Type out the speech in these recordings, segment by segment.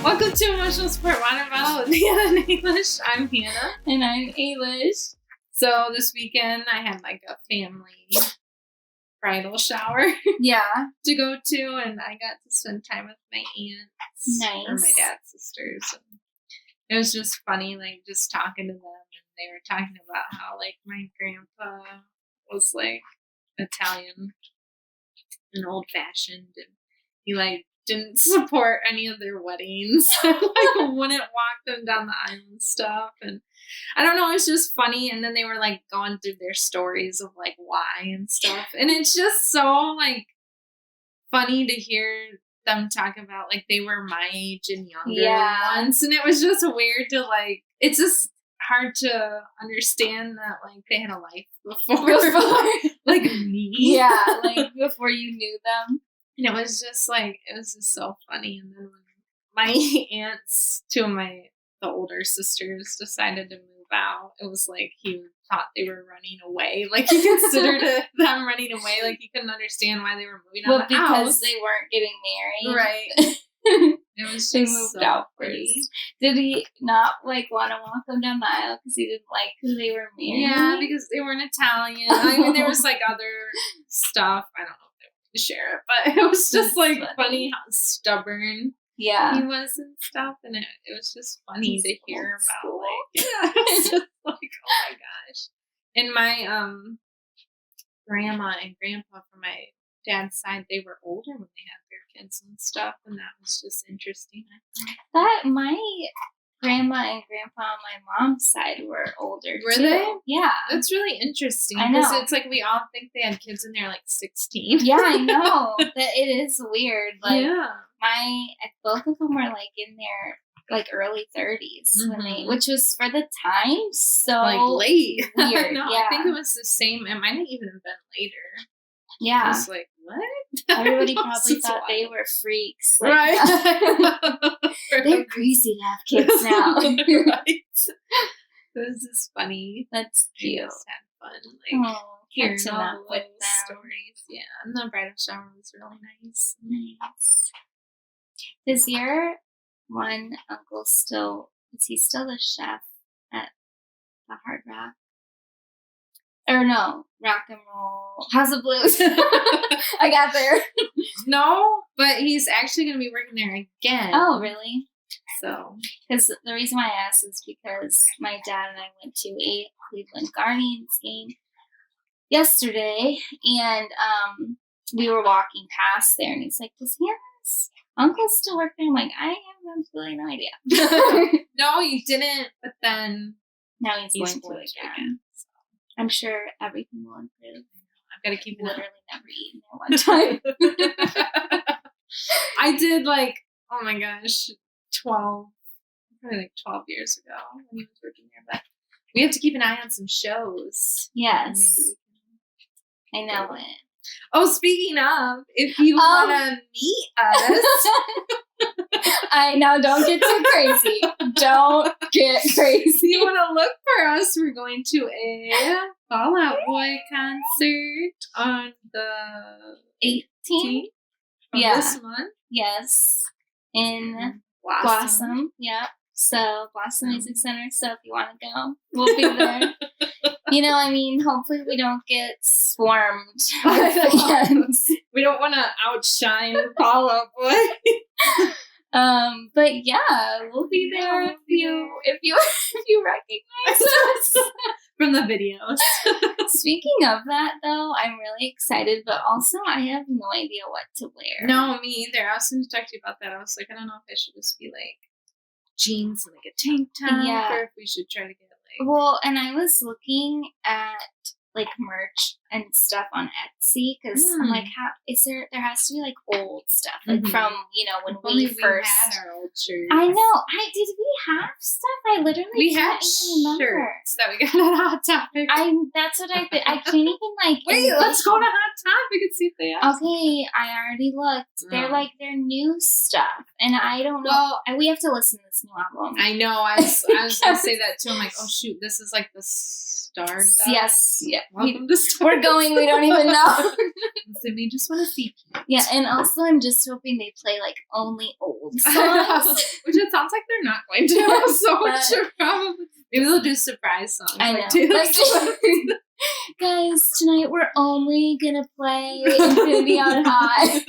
Welcome to Emotional Support Water Bottle with Hannah and Ailish. I'm Hannah. And I'm Ailish. So this weekend I had like a family bridal shower to go to, and I got to spend time with my aunts or my dad's sisters. And it was just funny, like just talking to them, and they were talking about how like my grandpa was like Italian and old fashioned, and he like didn't support any of their weddings. Like wouldn't walk them down the aisle and stuff. And I don't know, it's just funny. And then they were like going through their stories of like why and stuff. And it's just so like funny to hear them talk about like they were my age and younger once. And it was just weird to like, it's just hard to understand that like they had a life before like me. Yeah, like before you knew them. And it was just so funny. And then when my aunts, two of the older sisters, decided to move out, it was like he thought they were running away. Like he considered them running away. Like he couldn't understand why they were moving out of the house. Because they weren't getting married. Right. It was just they moved so out first. Did he not like want to walk them down the aisle because he didn't like who they were marrying? Yeah, because they weren't Italian. I mean, there was like other stuff. I don't know if they wanted to share it, but it was just like funny how stubborn he was and stuff. And it was just funny to hear about. Like, it's just like, oh my gosh. And my grandma and grandpa from my dad's side, they were older when they had their kids and stuff, and that was just interesting. That my grandma and grandpa on my mom's side were older were too. They? Yeah. That's really interesting. I know. Because it's like we all think they had kids and they're like 16. Yeah, I know. That it is weird. Like both of them were like in their like early 30s when they, which was for the time so like late. Weird. No, yeah. I think it was the same. It might have even been later. Yeah. I was like, what? Everybody probably thought they were freaks. Like, right. They're crazy to have kids now. Right. It was just funny. That's cute. We just had fun. Like, hearing all with the stories. Yeah. And the bridal shower was really nice. Nice. Does your one uncle is he still the chef at the Hard Rock? Or no, Rock and Roll House of Blues. I got there. No, but he's actually going to be working there again. Oh, really? So, because the reason why I asked is because my dad and I went to a Cleveland Guardians game yesterday, and we were walking past there, and he's like, "Does Hannah's uncle still work there?" I'm like, "I have absolutely no idea." No, you didn't. But then now he's going to again. I'm sure everything will improve. I've got to keep literally never eaten there one time. I did like, oh my gosh, probably like 12 years ago when he was working there. But we have to keep an eye on some shows. Yes. I know it. Oh, speaking of, if you want to meet us. I know, don't get too crazy. Don't get crazy. You want to look for us? We're going to a Fall Out Boy concert on the 18th of this month. Yes. In Blossom. Yeah. So, Blossom Music Center. So, if you want to go, we'll be there. You know, I mean, hopefully we don't get swarmed with fans. We don't want to outshine Fall Out Boy. But yeah, we'll be there if you recognize us from the videos. Speaking of that, though, I'm really excited, but also I have no idea what to wear. No, me either. I was going to talk to you about that. I was like, I don't know if I should just be like jeans and like a tank top, or if we should try to get like. Well, and I was looking at like merch and stuff on Etsy because I'm like, there has to be like old stuff like from when we first had our old shirts. I know. Did we have stuff? I literally had shirts that we got at Hot Topic. That's what I think. I can't even like. Wait, let's go to Hot Topic and see if they have. Okay, I already looked. They're new stuff, and I don't know. Well, we have to listen to this new album. I know. I was gonna say that too. I'm like, oh shoot, this is like the Stardust. Yes. Yeah. Welcome to Stardust. We're we're going, we don't even know. So we just want to see. Yeah, and also I'm just hoping they play like only old songs. Which it sounds like they're not going to. So probably maybe they'll do surprise songs. I know. Guys, tonight we're only gonna play Infinity on High.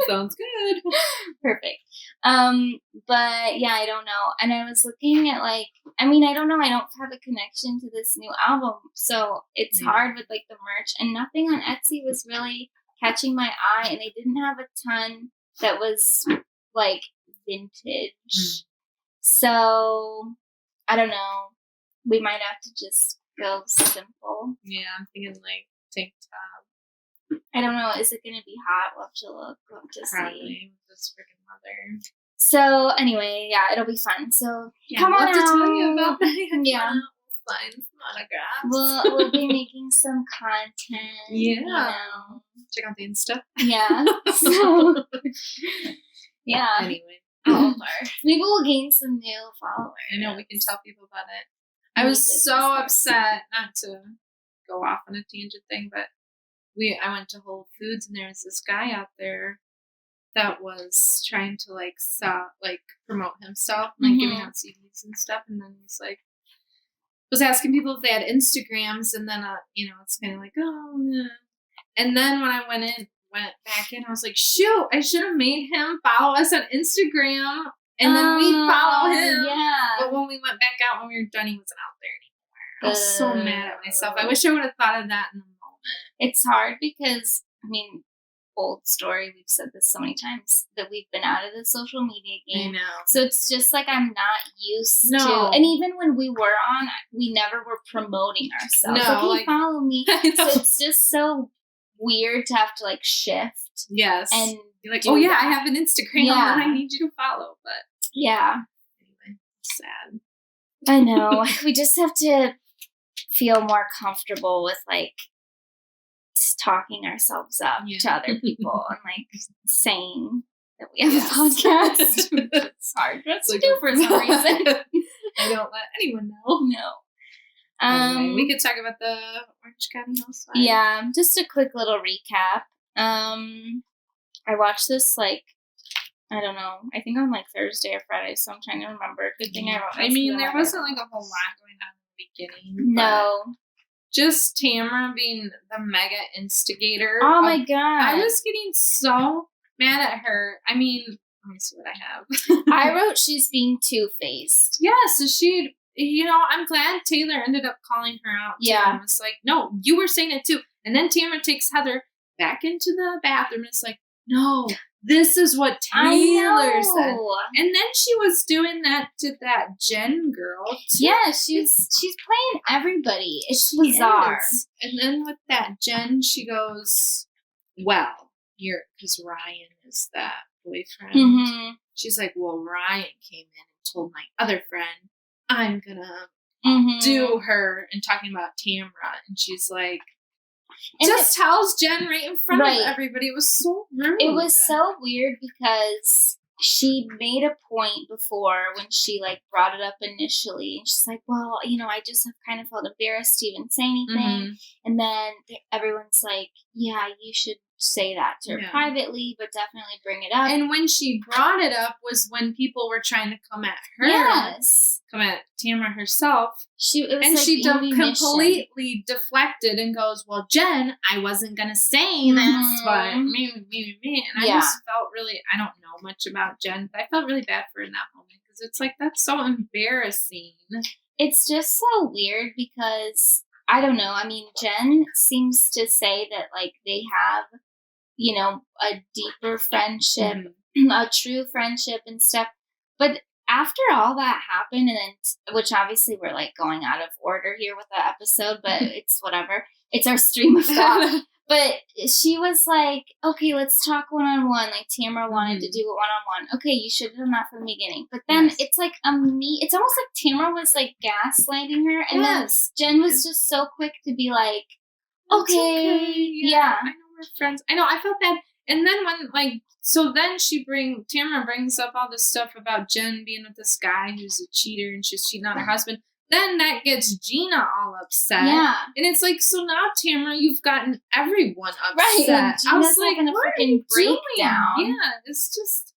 Sounds good. Perfect. But yeah, I don't know. And I was looking at I don't know. I don't have a connection to this new album, so it's hard with like the merch, and nothing on Etsy was really catching my eye, and they didn't have a ton that was like vintage. So I don't know. We might have to just go simple. Yeah, I'm thinking like tank top. I don't know. Is it going to be hot? We'll have to look. We'll have to Probably see. with this freaking weather. So anyway, yeah, it'll be fun. So come on out. To tell you about that. Yeah. Sign some autographs. We'll be making some content. Yeah. You know. Check out the Insta. Yeah. So, yeah. Anyway. Maybe we'll gain some new followers. I know, we can tell people about it. I was so upset, not to go off on a tangent thing, but I went to Whole Foods and there was this guy out there that was trying to promote himself, giving out CDs and stuff, and then he's like, was asking people if they had Instagrams, and then it's kind of like, oh yeah. And then when I went back in, I was like, shoot, I should have made him follow us on Instagram, and then we follow him. Yeah. But when we went back out, when we were done, he wasn't out there anymore. I was so mad at myself. I wish I would have thought of that in the moment. It's hard because, old story, we've said this so many times, that we've been out of the social media game. I know. So it's just like I'm not used to. And even when we were on, we never were promoting ourselves. No. Like, hey, follow me. So it's just so weird to have to shift. Yes. And you're like, oh yeah, I have an Instagram that I need you to follow. But yeah. Anyway, sad. I know. We just have to feel more comfortable with talking ourselves up to other people and saying that we have a podcast. It's hard for us to do for some reason. I don't let anyone know. No. Anyway, we could talk about the Orange County Housewives. Yeah, just a quick little recap. I watched this I don't know. I think on Thursday or Friday, so I'm trying to remember. Good thing I wrote. There wasn't a whole lot going on in the beginning. No. Just Tamara being the mega instigator. Oh my god. I was getting so mad at her. Let me see what I have. I wrote she's being two-faced. Yeah, so she, I'm glad Taylor ended up calling her out. Yeah. And was like, no, you were saying it too. And then Tamara takes Heather back into the bathroom and it's like, no, this is what Taylor said. And then she was doing that to that Jen girl too. Yeah, she's playing everybody. It's bizarre. And then with that Jen, she goes, well, because Ryan is that boyfriend. Mm-hmm. She's like, well, Ryan came in and told my other friend, I'm gonna do her, and talking about Tamara. And she's like, tells Jen right in front of everybody. It was so rude. It was so weird because she made a point before when she brought it up initially, and she's like, well, I just have kind of felt embarrassed to even say anything. Mm-hmm. And then everyone's like, yeah, you should say that to her privately, but definitely bring it up. And when she brought it up was when people were trying to come at her. Yes. Come at Tamara herself. She completely deflected and goes, well, Jen, I wasn't going to say this, but me. And I just felt really, I don't know much about Jen, but I felt really bad for her in that moment because it's that's so embarrassing. It's just so weird because, I don't know, Jen seems to say that, they have, a deeper friendship, a true friendship and stuff. But after all that happened, and then, which obviously we're going out of order here with the episode, but it's whatever. It's our stream of thought. But she was like, okay, let's talk one-on-one. Tamara wanted to do it one-on-one. Okay, you should have done that from the beginning. But then it's it's almost like Tamara was gaslighting her. And then Jen was just so quick to be like, okay. Yeah. I know we're friends. I know, I felt bad. And then when, so then Tamara brings up all this stuff about Jen being with this guy who's a cheater and she's cheating on her husband. then that gets Gina all upset. Yeah. And it's like, so now, Tamara, you've gotten everyone upset. Right. And I was Gina's like, having a what freaking breakdown. Yeah, it's just...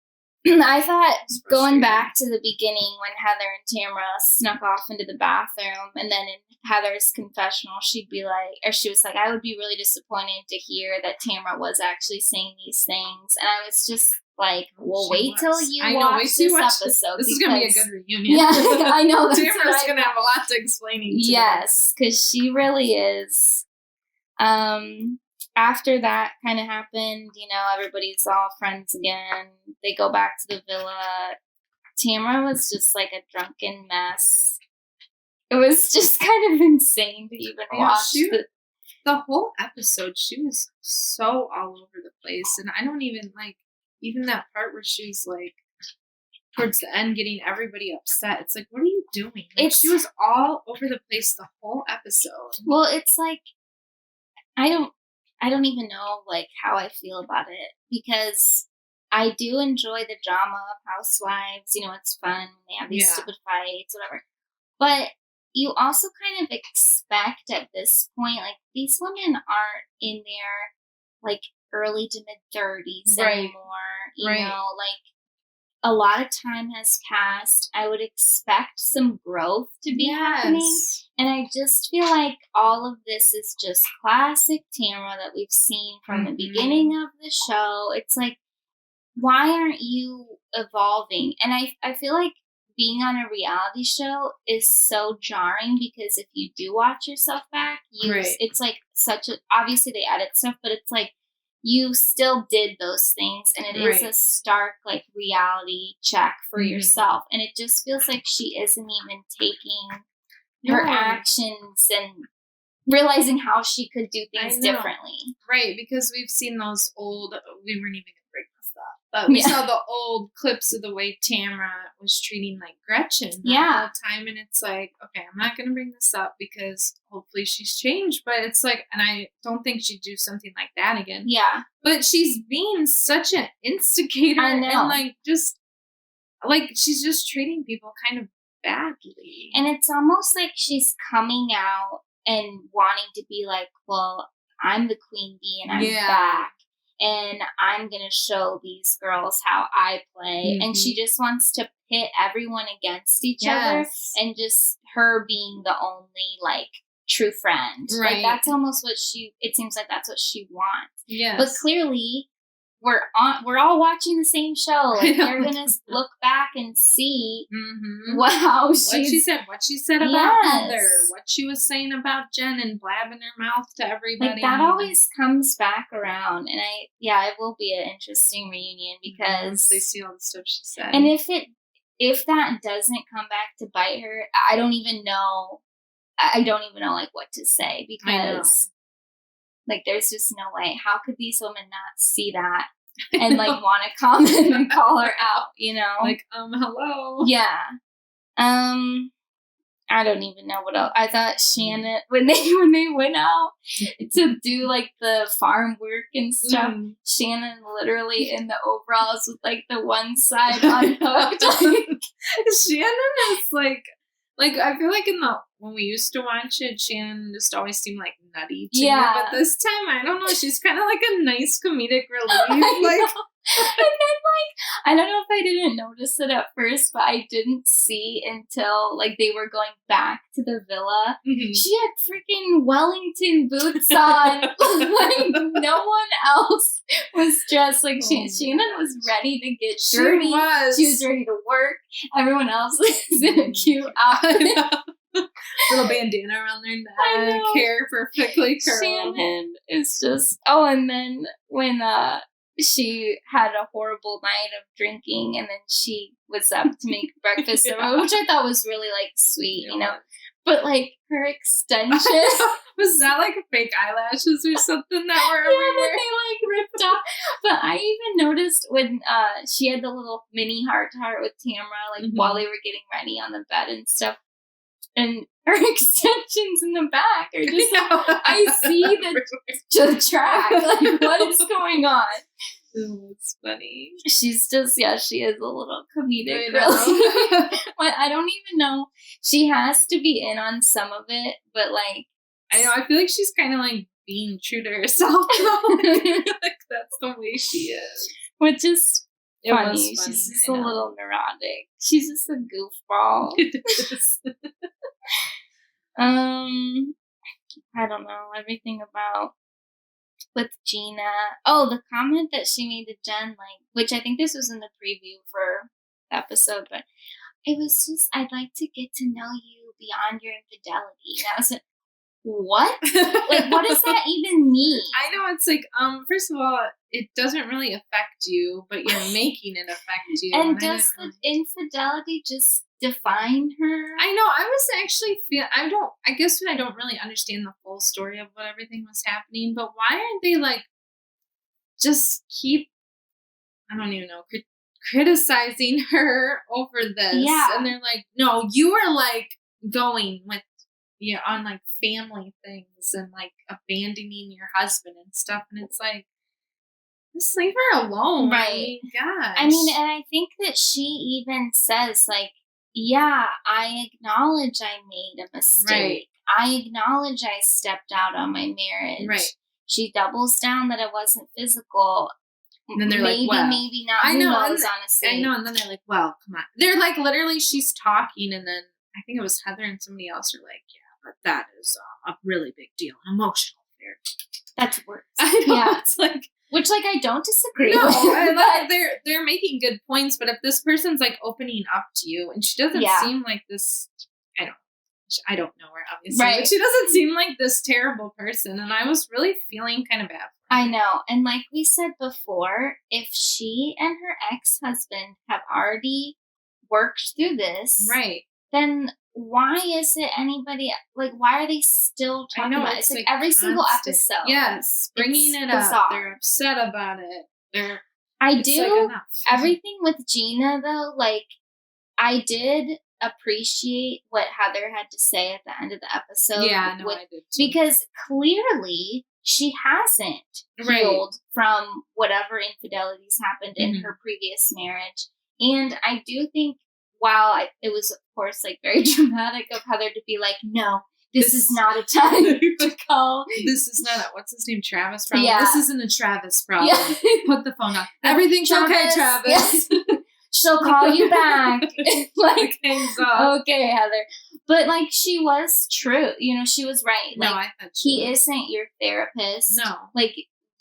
I thought going back to the beginning when Heather and Tamara snuck off into the bathroom, and then in Heather's confessional, she was like, I would be really disappointed to hear that Tamara was actually saying these things. And I was just like, well, wait till you watch this episode. This is going to be a good reunion. Yeah, I know. Tamara's going to have a lot to explaining to Yes, because she really is. After that kind of happened, everybody's all friends again. They go back to the villa. Tamara was just like a drunken mess. It was just kind of insane to even watch. The whole episode, she was so all over the place. And I don't even even that part where she's like, towards the end, getting everybody upset. It's like, what are you doing? She was all over the place the whole episode. Well, it's like, I don't even know how I feel about it, because I do enjoy the drama of housewives. It's fun when they have these stupid fights, whatever. But you also kind of expect at this point, these women aren't in their early to mid 30s anymore. You know, a lot of time has passed. I would expect some growth to be happening. And I just feel like all of this is just classic Tamara that we've seen from the beginning of the show. It's like, why aren't you evolving? And I feel like being on a reality show is so jarring, because if you do watch yourself back, it's like obviously they edit stuff, but it's like, you still did those things, and it is a stark reality check for yourself, and it just feels like she isn't even taking her actions and realizing how she could do things differently. Right, because we've seen those old, we weren't even going to break this up, but we saw the old clips of the way Tamara was treating Gretchen the whole time, and it's like, okay, I'm not going to bring this up because hopefully she's changed, but it's like, and I don't think she'd do something like that again. Yeah. But she's being such an instigator, and just she's just treating people kind of badly. And it's almost like she's coming out and wanting to be like, well, I'm the queen bee and I'm back, and I'm going to show these girls how I play. And she just wants to pit everyone against each other, and just her being the only true friend. Right. That's almost what it seems like that's what she wants. Yes. But clearly we're all watching the same show. They're gonna look back and see what she said about Heather, what she was saying about Jen, and blabbing her mouth to everybody. That always comes back around, and it will be an interesting reunion, because they see all the stuff she said. And if that doesn't come back to bite her, I don't even know what to say, because there's just no way. How could these women not see that and want to comment and call her out, hello. Yeah. I don't even know what else. I thought Shannon, when they went out to do the farm work and stuff, Shannon literally in the overalls with the one side unhooked. Shannon is I feel like when we used to watch it, Shannon just always seemed nutty to me. But this time, I don't know, she's kind of a nice comedic relief. And then I don't know if I didn't notice it at first, but I didn't see until they were going back to the villa. She had freaking Wellington boots on. No one else was dressed Shannon was ready to get dirty. She was ready to work. Everyone else was in a cute outfit. Little bandana around their neck, hair perfectly curled. Shannon is just... Oh, and then when she had a horrible night of drinking, and then she was up to make breakfast, which I thought was really sweet, But her extension was that fake eyelashes or something that were everywhere? That they ripped off. But I even noticed when she had the little mini heart to heart with Tamara, while they were getting ready on the bed and stuff. And her extensions in the back are just, I see the track. What is going on? It's funny. She's just, she is a little comedic, really. But I don't even know. She has to be in on some of it, but like. I know, I feel like she's kind of like being true to herself, though. Like, that's the way she is. Which is funny. She's just a little neurotic. She's just a goofball. I don't know. Everything about with Gina. Oh, the comment that she made to Jen, like, which I think this was in the preview for the episode, but it was just, I'd like to get to know you beyond your infidelity. And I was like, what? Like, what does that even mean? I know, it's like, first of all, it doesn't really affect you, but you're making it affect you. And does the infidelity just define her? I know, I was actually I guess I don't really understand the full story of what everything was happening, but why aren't they like, just keep, I don't even know, criticizing her over this? Yeah. And they're like, no, you were like going with, on like family things and like abandoning your husband and stuff. And it's like, just leave her alone. Right. I mean, gosh. I mean, and I think that she even says like, yeah, I acknowledge I made a mistake. Right. I acknowledge I stepped out on my marriage. Right. She doubles down that it wasn't physical. And then they're like, well, maybe not. Who knows, honestly. I know. And then they're like, well, come on. They're like, literally, she's talking. And then I think it was Heather and somebody else are like, yeah, but that is a really big deal. An emotional affair. That's worse. I know. Yeah. It's like, which, like, I don't disagree no, with. But they're making good points. But if this person's like opening up to you, and she doesn't seem like this, I don't know her obviously, right? But she doesn't seem like this terrible person, and I was really feeling kind of bad. I know, and like we said before, if she and her ex-husband have already worked through this, right? Then why is it anybody, like, why are they still talking about it? It's like every single episode. Yes, bringing it up. They're upset about it. Everything with Gina, though, like, I did appreciate what Heather had to say at the end of the episode. Yeah, no, I did too. Because clearly she hasn't healed from whatever infidelities happened in her previous marriage. And I do think, while it was, of course, like very dramatic of Heather to be like, no, this is not a time to call. This is not what's his name? Travis problem. Yeah. This isn't a Travis problem. Yeah. Put the phone on. Everything's okay, Travis. Yes. She'll call you back. Like, okay, Heather. But like, she was true. She was right. Like, no, I thought he isn't your therapist. No. Like,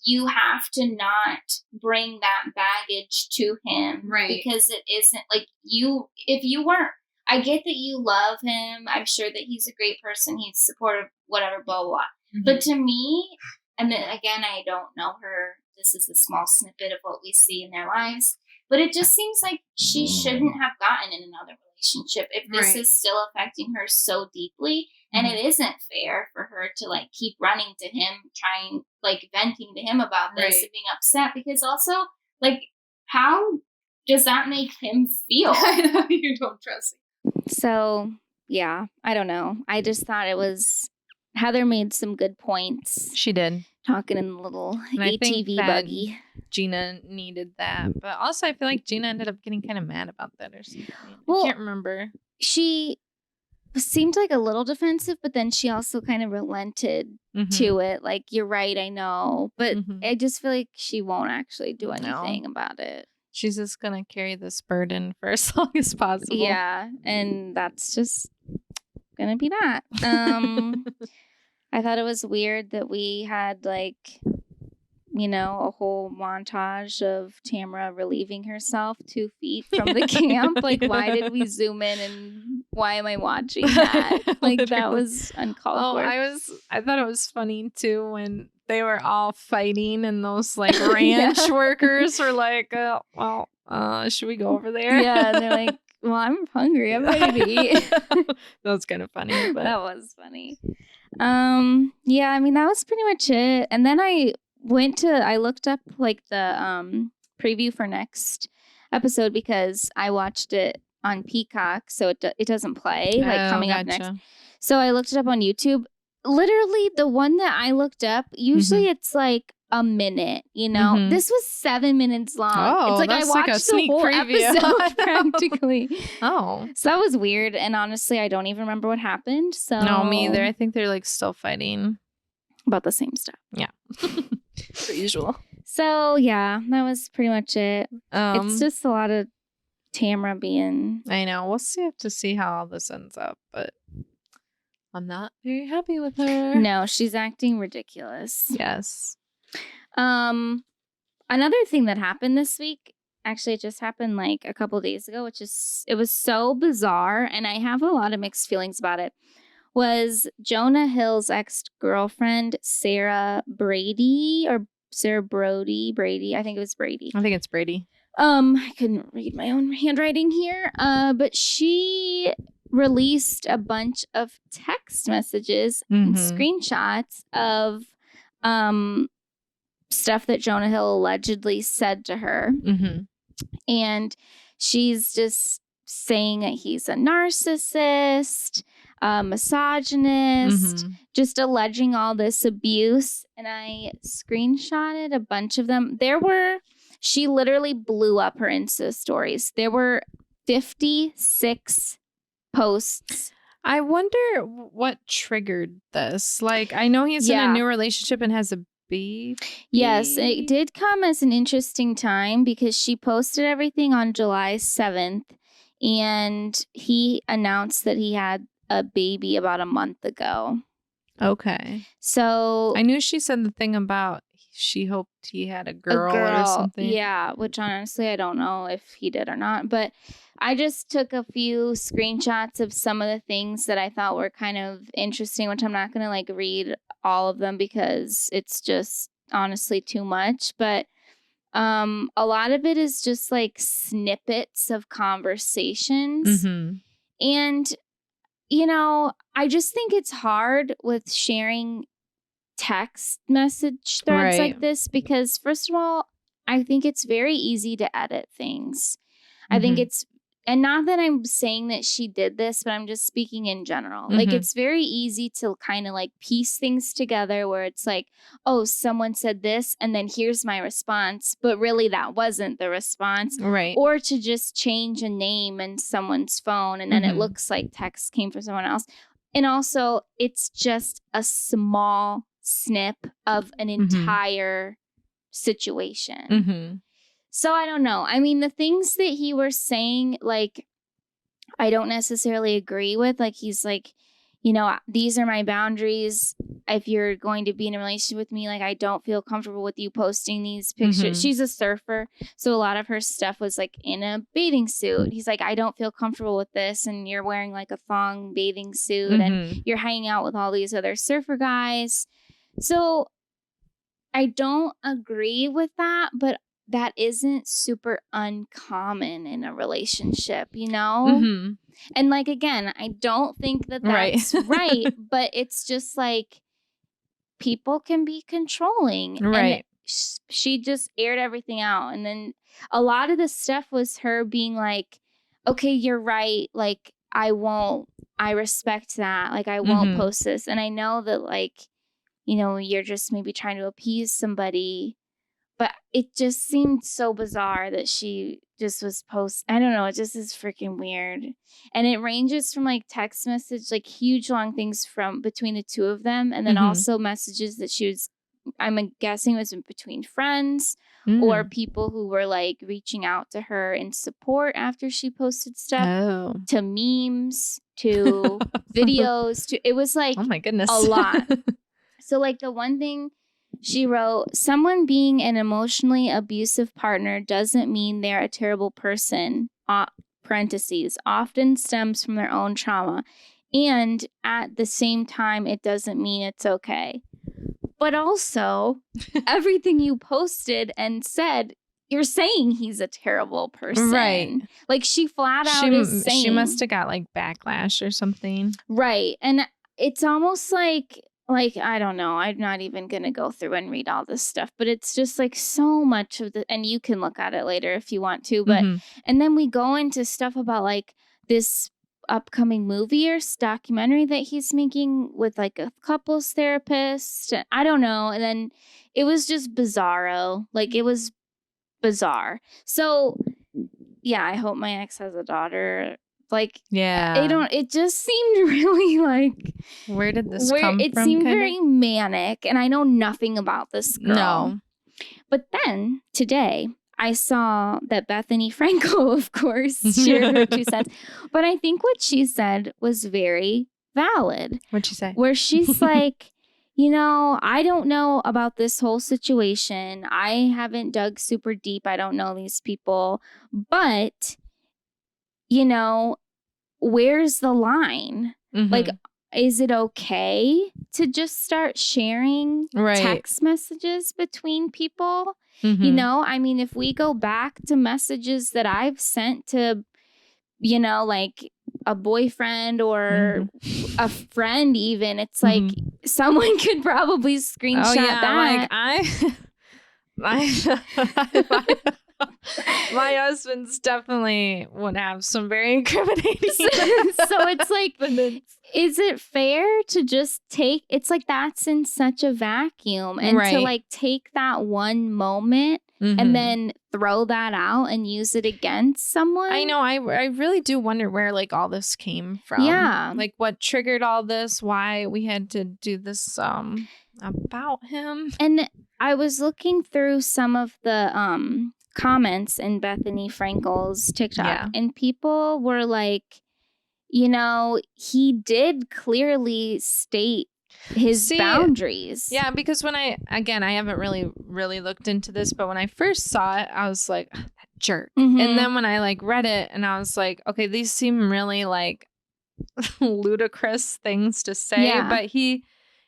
you have to not bring that baggage to him. Right. Because it isn't like if you weren't, I get that you love him. I'm sure that he's a great person. He's supportive, whatever, blah, blah, blah. Mm-hmm. But to me, and then again, I don't know her. This is a small snippet of what we see in their lives. But it just seems like she shouldn't have gotten in another relationship if this is still affecting her so deeply. And it isn't fair for her to like keep running to him, trying like venting to him about this and being upset, because also like, how does that make him feel? I know, you don't trust him. So yeah, I don't know. I just thought Heather made some good points. She did. Talking in the little ATV buggy. Gina needed that. But also I feel like Gina ended up getting kind of mad about that or something. I can't remember. She seemed like a little defensive, but then she also kind of relented to it. Like, you're right, I know. But I just feel like she won't actually do anything about it. She's just going to carry this burden for as long as possible. Yeah, and that's just going to be that. I thought it was weird that we had, like, a whole montage of Tamara relieving herself 2 feet from the camp. Like, why did we zoom in and why am I watching that? Like, that was uncalled for. I thought it was funny, too, when they were all fighting and those, like, ranch workers were like, should we go over there? Yeah, and they're like, well, I'm hungry. I'm ready to eat. That was kind of funny. But. That was funny. Yeah, I mean, that was pretty much it. And then I looked up like the preview for next episode because I watched it on Peacock, so it doesn't play coming up next. So I looked it up on YouTube. Literally, the one that I looked up, usually it's like a minute, you know? Mhm. This was 7 minutes long. Oh, it's like that's I watched like a the sneak whole preview. episode practically. Oh. So that was weird. And honestly, I don't even remember what happened. So No, me either. I think they're like still fighting. About the same stuff. Yeah. Per usual. So yeah, that was pretty much it. It's just a lot of Tamra being... I know. We'll have to see how all this ends up, but I'm not very happy with her. No, she's acting ridiculous. Yes. Another thing that happened this week, actually it just happened like a couple days ago, it was so bizarre, and I have a lot of mixed feelings about it, was Jonah Hill's ex-girlfriend, Sarah Brady, I think it was Brady. I think it's Brady. I couldn't read my own handwriting here, but she released a bunch of text messages and screenshots of stuff that Jonah Hill allegedly said to her. And she's just saying that he's a narcissist, a misogynist, just alleging all this abuse. And I screenshotted a bunch of them. She literally blew up her Insta stories. There were 56 posts. I wonder what triggered this. Like, I know he's in a new relationship and has a baby. Yes, it did come as an interesting time because she posted everything on July 7th, and he announced that he had a baby about a month ago. Okay. So I knew she said the thing about she hoped he had a girl or something. Yeah, which honestly I don't know if he did or not, but I just took a few screenshots of some of the things that I thought were kind of interesting, which I'm not going to like read all of them because it's just honestly too much, but a lot of it is just like snippets of conversations. And you know, I just think it's hard with sharing text message threads like this because, first of all, I think it's very easy to edit things. I think it's, and not that I'm saying that she did this, but I'm just speaking in general. Like, it's very easy to kind of like piece things together where it's like, oh, someone said this, and then here's my response, but really that wasn't the response. Right. Or to just change a name in someone's phone, and then it looks like text came from someone else. And also, it's just a small snip of an entire situation. So I don't know. I mean, the things that he was saying, like, I don't necessarily agree with. Like, he's like, you know, these are my boundaries. If you're going to be in a relationship with me, like, I don't feel comfortable with you posting these pictures. She's a surfer, so a lot of her stuff was like in a bathing suit. He's like, I don't feel comfortable with this, and you're wearing like a thong bathing suit, and you're hanging out with all these other surfer guys. So I don't agree with that, but that isn't super uncommon in a relationship, you know? And like, again, I don't think that that's right, but it's just like people can be controlling. Right. And she just aired everything out. And then a lot of the stuff was her being like, okay, you're right. Like, I respect that. Like, I won't post this. And I know that, like, you know, you're just maybe trying to appease somebody. But it just seemed so bizarre that she just was I don't know. It just is freaking weird. And it ranges from like text message, like huge long things from between the two of them. And then also messages that I'm guessing was between friends or people who were like reaching out to her in support after she posted stuff to memes, to videos, it was like, oh my goodness, a lot. So like the one thing she wrote, someone being an emotionally abusive partner doesn't mean they're a terrible person, parentheses, often stems from their own trauma. And at the same time, it doesn't mean it's okay. But also, everything you posted and said, you're saying he's a terrible person. Right. Like, she flat out is saying. She must have got like backlash or something. Right. And it's almost like, I don't know. I'm not even going to go through and read all this stuff, but it's just like so much of and you can look at it later if you want to, but, and then we go into stuff about like this upcoming movie or documentary that he's making with like a couples therapist. I don't know. And then it was just bizarro. Like, it was bizarre. So yeah, I hope my ex has a daughter. Like, it just seemed really like, where did this come from? It seemed very manic, and I know nothing about this girl. No. But then today I saw that Bethany Frankel, of course, shared her 2 cents. But I think what she said was very valid. What'd she say? Where she's like, I don't know about this whole situation. I haven't dug super deep. I don't know these people. But, where's the line? Mm-hmm. Like, is it okay to just start sharing text messages between people? Mm-hmm. I mean, if we go back to messages that I've sent to, like a boyfriend or a friend even, it's like someone could probably screenshot that. Like my husband's definitely would have some very incriminating. So it's like, is it fair to just take, it's like that's in such a vacuum, and to like take that one moment and then throw that out and use it against someone? I know. I really do wonder where like all this came from. Yeah. Like what triggered all this, why we had to do this about him. And I was looking through some of the comments in Bethany Frankel's TikTok, and people were like, he did clearly state his boundaries. Yeah, because when I haven't really looked into this, but when I first saw it, I was like, that jerk. Mm-hmm. And then when I like read it, and I was like, okay, these seem really like ludicrous things to say, but he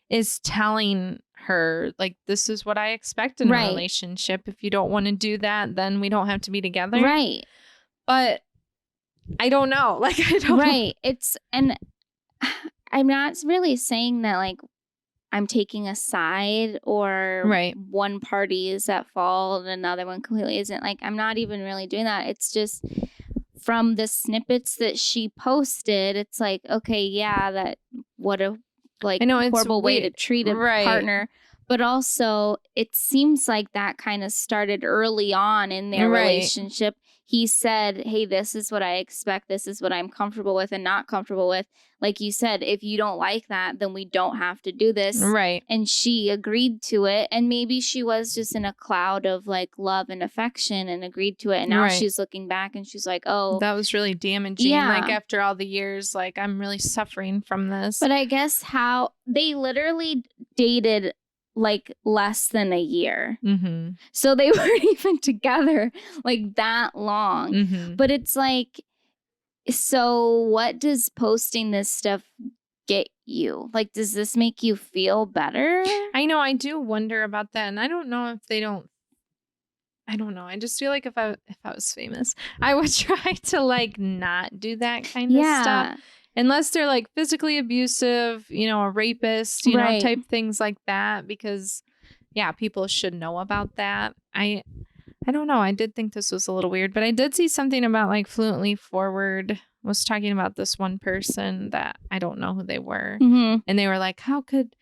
is telling her like, this is what I expect in a relationship. If you don't want to do that, then we don't have to be together. Right. But I don't know. Like, I don't know. It's, and I'm not really saying that like I'm taking a side or one party is at fault and another one completely isn't. Like, I'm not even really doing that. It's just from the snippets that she posted, it's like, okay, that what a like horrible way to treat a partner. But also, it seems like that kind of started early on in their relationship. He said, hey, this is what I expect. This is what I'm comfortable with and not comfortable with. Like you said, if you don't like that, then we don't have to do this. Right. And she agreed to it. And maybe she was just in a cloud of like love and affection and agreed to it. And now she's looking back and she's like, oh. That was really damaging. Yeah. Like after all the years, like I'm really suffering from this. But I guess how they literally dated like less than a year. Mm-hmm. So they weren't even together like that long. Mm-hmm. But it's like, so what does posting this stuff get you? Like, does this make you feel better? I know. I do wonder about that. And I don't know if they don't. I don't know. I just feel like if I was famous, I would try to like not do that kind of stuff. Unless they're like physically abusive, a rapist, know, type things like that. Because, people should know about that. I don't know. I did think this was a little weird. But I did see something about like Fluently Forward was talking about this one person that I don't know who they were. Mm-hmm. And they were like, how could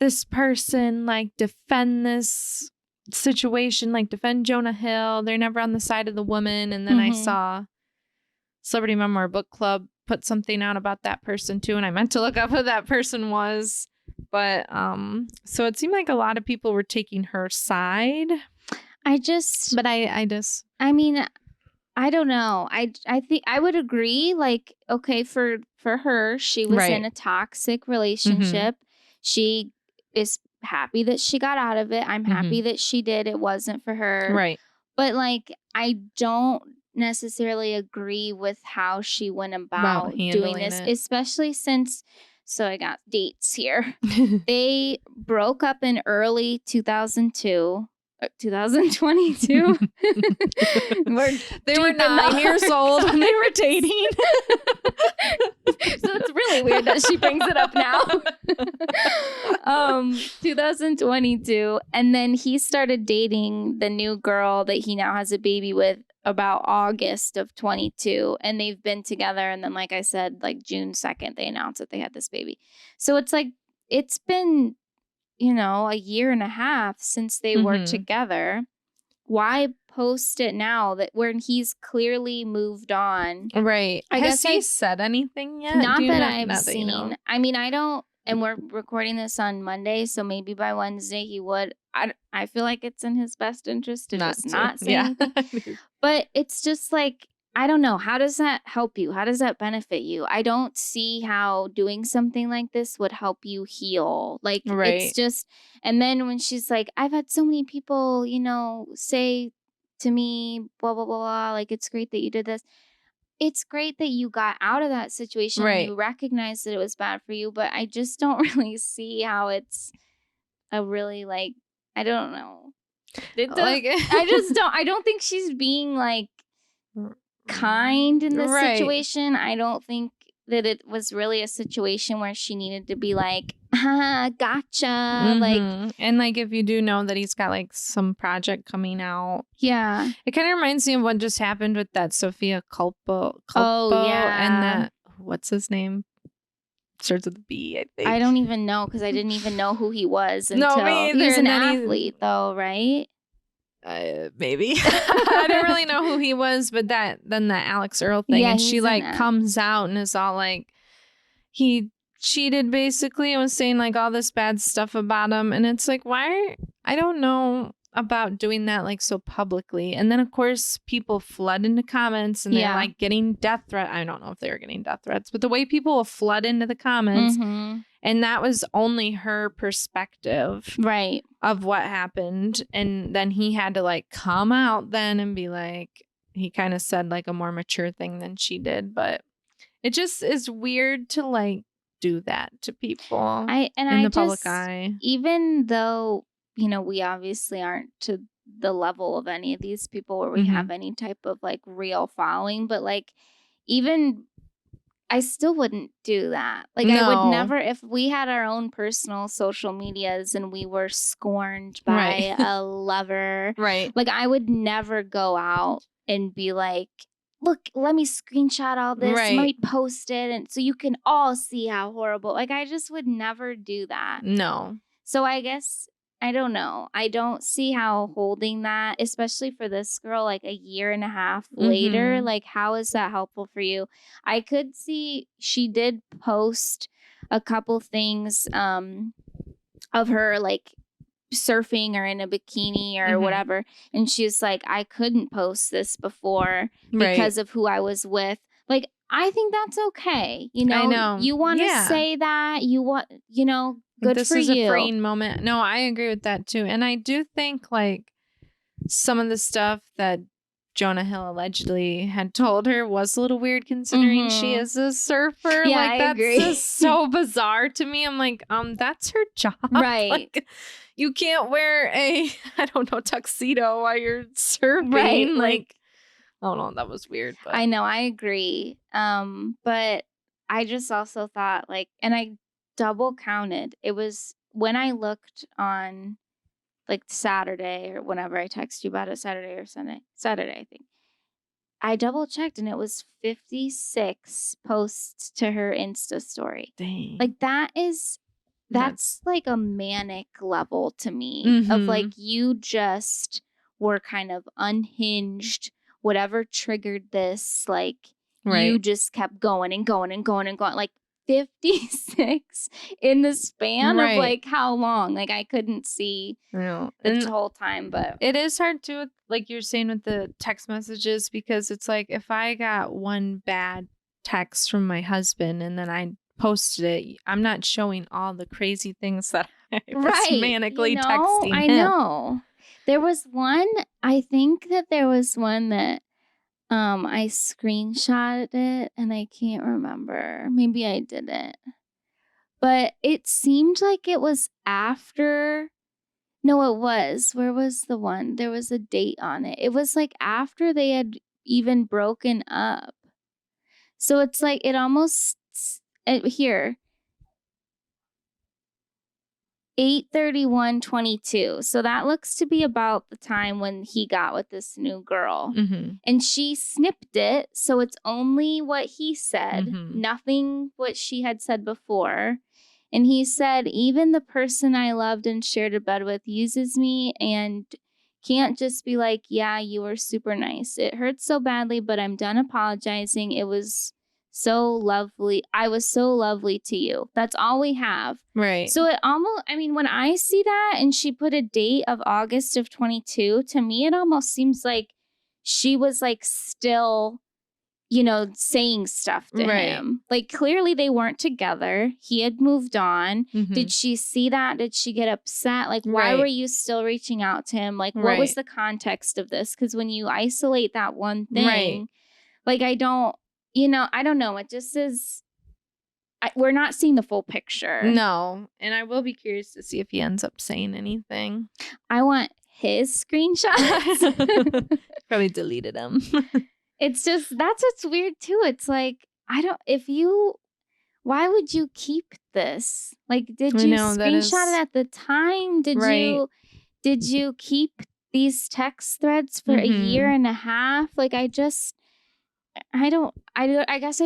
this person like defend this situation, like defend Jonah Hill? They're never on the side of the woman. And then I saw Celebrity Memoir Book Club put something out about that person too, and I meant to look up who that person was, but so it seemed like a lot of people were taking her side. I mean, I don't know. I think I would agree, like, okay, for her, she was in a toxic relationship. Mm-hmm. She is happy that she got out of it. I'm happy that she did. It wasn't for her. Right. But like, I don't necessarily agree with how she went about doing this, especially since, so I got dates here. They broke up in early 2022. They were 9 years old when they were dating. So it's really weird that she brings it up now. 2022, and then he started dating the new girl that he now has a baby with about August of 22, and they've been together. And then, like I said, like June 2nd, they announced that they had this baby. So it's like, it's been, a year and a half since they were together. Why post it now that when he's clearly moved on? Right. Has he said anything yet? Not that I've seen. I mean, I don't, and we're recording this on Monday, so maybe by Wednesday he would. I feel like it's in his best interest to not say anything. But it's just like, I don't know. How does that help you? How does that benefit you? I don't see how doing something like this would help you heal. Like, it's just, and then when she's like, I've had so many people, say to me, blah, blah, blah, blah, like, it's great that you did this. It's great that you got out of that situation and you recognized that it was bad for you, but I just don't really see how it's a really, like, I don't know. I don't think she's being, like, kind in this situation. I don't think that it was really a situation where she needed to be like, gotcha. Like, and like, if you do know that he's got like some project coming out, it kind of reminds me of what just happened with that Sophia Culpo and that, what's his name, starts with a B, I think. I don't even know, because I didn't even know who he was until he's an athlete though, right? Maybe. I don't really know who he was, but then the Alex Earl thing, and she like comes out and is all like, he cheated basically, and was saying like all this bad stuff about him, and it's like, why? I don't know about doing that like so publicly. And then of course people flood into comments and they're like getting death threats. I don't know if they were getting death threats, but the way people will flood into the comments, and that was only her perspective of what happened. And then he had to like come out then and be like, he kind of said like a more mature thing than she did, but it just is weird to like do that to people in the public eye. Even though, we obviously aren't to the level of any of these people where we have any type of like real following, but like, even I still wouldn't do that. Like, I would never, if we had our own personal social medias and we were scorned by a lover, like, I would never go out and be like, look, let me screenshot all this, let me post it, and so you can all see how horrible. Like, I just would never do that. No. So I guess, I don't know. I don't see how holding that, especially for this girl, like a year and a half later, like, how is that helpful for you? I could see she did post a couple things of her like surfing or in a bikini or whatever. And she's like, I couldn't post this before because of who I was with. Like, I think that's okay. I know. You want to say that. You want, good this for you. This is a freeing moment. No, I agree with that too. And I do think like some of the stuff that Jonah Hill allegedly had told her was a little weird considering she is a surfer. Yeah, like, that's just so bizarre to me. I'm like, that's her job. Right. Like, you can't wear a, I don't know, tuxedo while you're surfing. Right. Like, I don't know. That was weird. But. I know. I agree. But I just also thought like, and I double counted. It was when I looked on like Saturday or whenever I text you about it, Saturday or Sunday, Saturday, I think. I double checked and it was 56 posts to her Insta story. Dang. Like that's like a manic level to me of like, you just were kind of unhinged, whatever triggered this, like you just kept going and going and going and going, like 56 in the span of like how long? Like, I couldn't see the whole time, but it is hard to, like you're saying with the text messages, because it's like if I got one bad text from my husband and then I posted it, I'm not showing all the crazy things that I was manically texting him. I know. There was one, I think that there was one that I screenshotted it and I can't remember. Maybe I didn't. But it seemed like it was after. No, it was. Where was the one? There was a date on it. It was like after they had even broken up. So it's like, it almost, here. 8/31/22. So that looks to be about the time when he got with this new girl. Mm-hmm. And she snipped it, so it's only what he said, Mm-hmm. nothing what she had said before. And he said, even the person I loved and shared a bed with uses me and can't just be like, yeah, you were super nice. It hurts so badly, but I'm done apologizing. It was so lovely. I was so lovely to you. That's all we have. Right. So it almost, I mean, when I see that and she put a date of August of 22, to me, it almost seems like she was like still, saying stuff to him. Like clearly they weren't together. He had moved on. Mm-hmm. Did she see that? Did she get upset? Like, why were you still reaching out to him? Like, what was the context of this? Because when you isolate that one thing, like, I don't know. It just is, we're not seeing the full picture. No. And I will be curious to see if he ends up saying anything. I want his screenshots. Probably deleted them. It's just, that's what's weird too. It's like, why would you keep this? Like, did you screenshot it at the time? Did you keep these text threads for a year and a half? Like, I guess I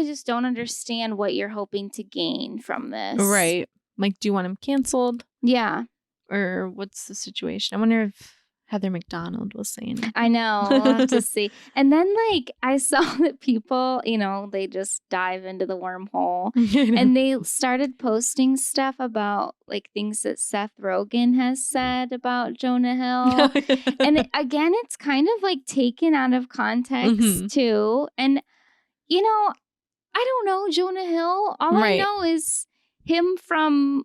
just don't understand what you're hoping to gain from this. Right. Like, do you want him canceled? Yeah. Or what's the situation? I wonder if Heather McDonald was saying it. I know. We'll have to see. And then, like, I saw that people, they just dive into the wormhole. And they started posting stuff about, like, things that Seth Rogen has said about Jonah Hill. And again, it's kind of, like, taken out of context, too. And, I don't know Jonah Hill. All I know is him from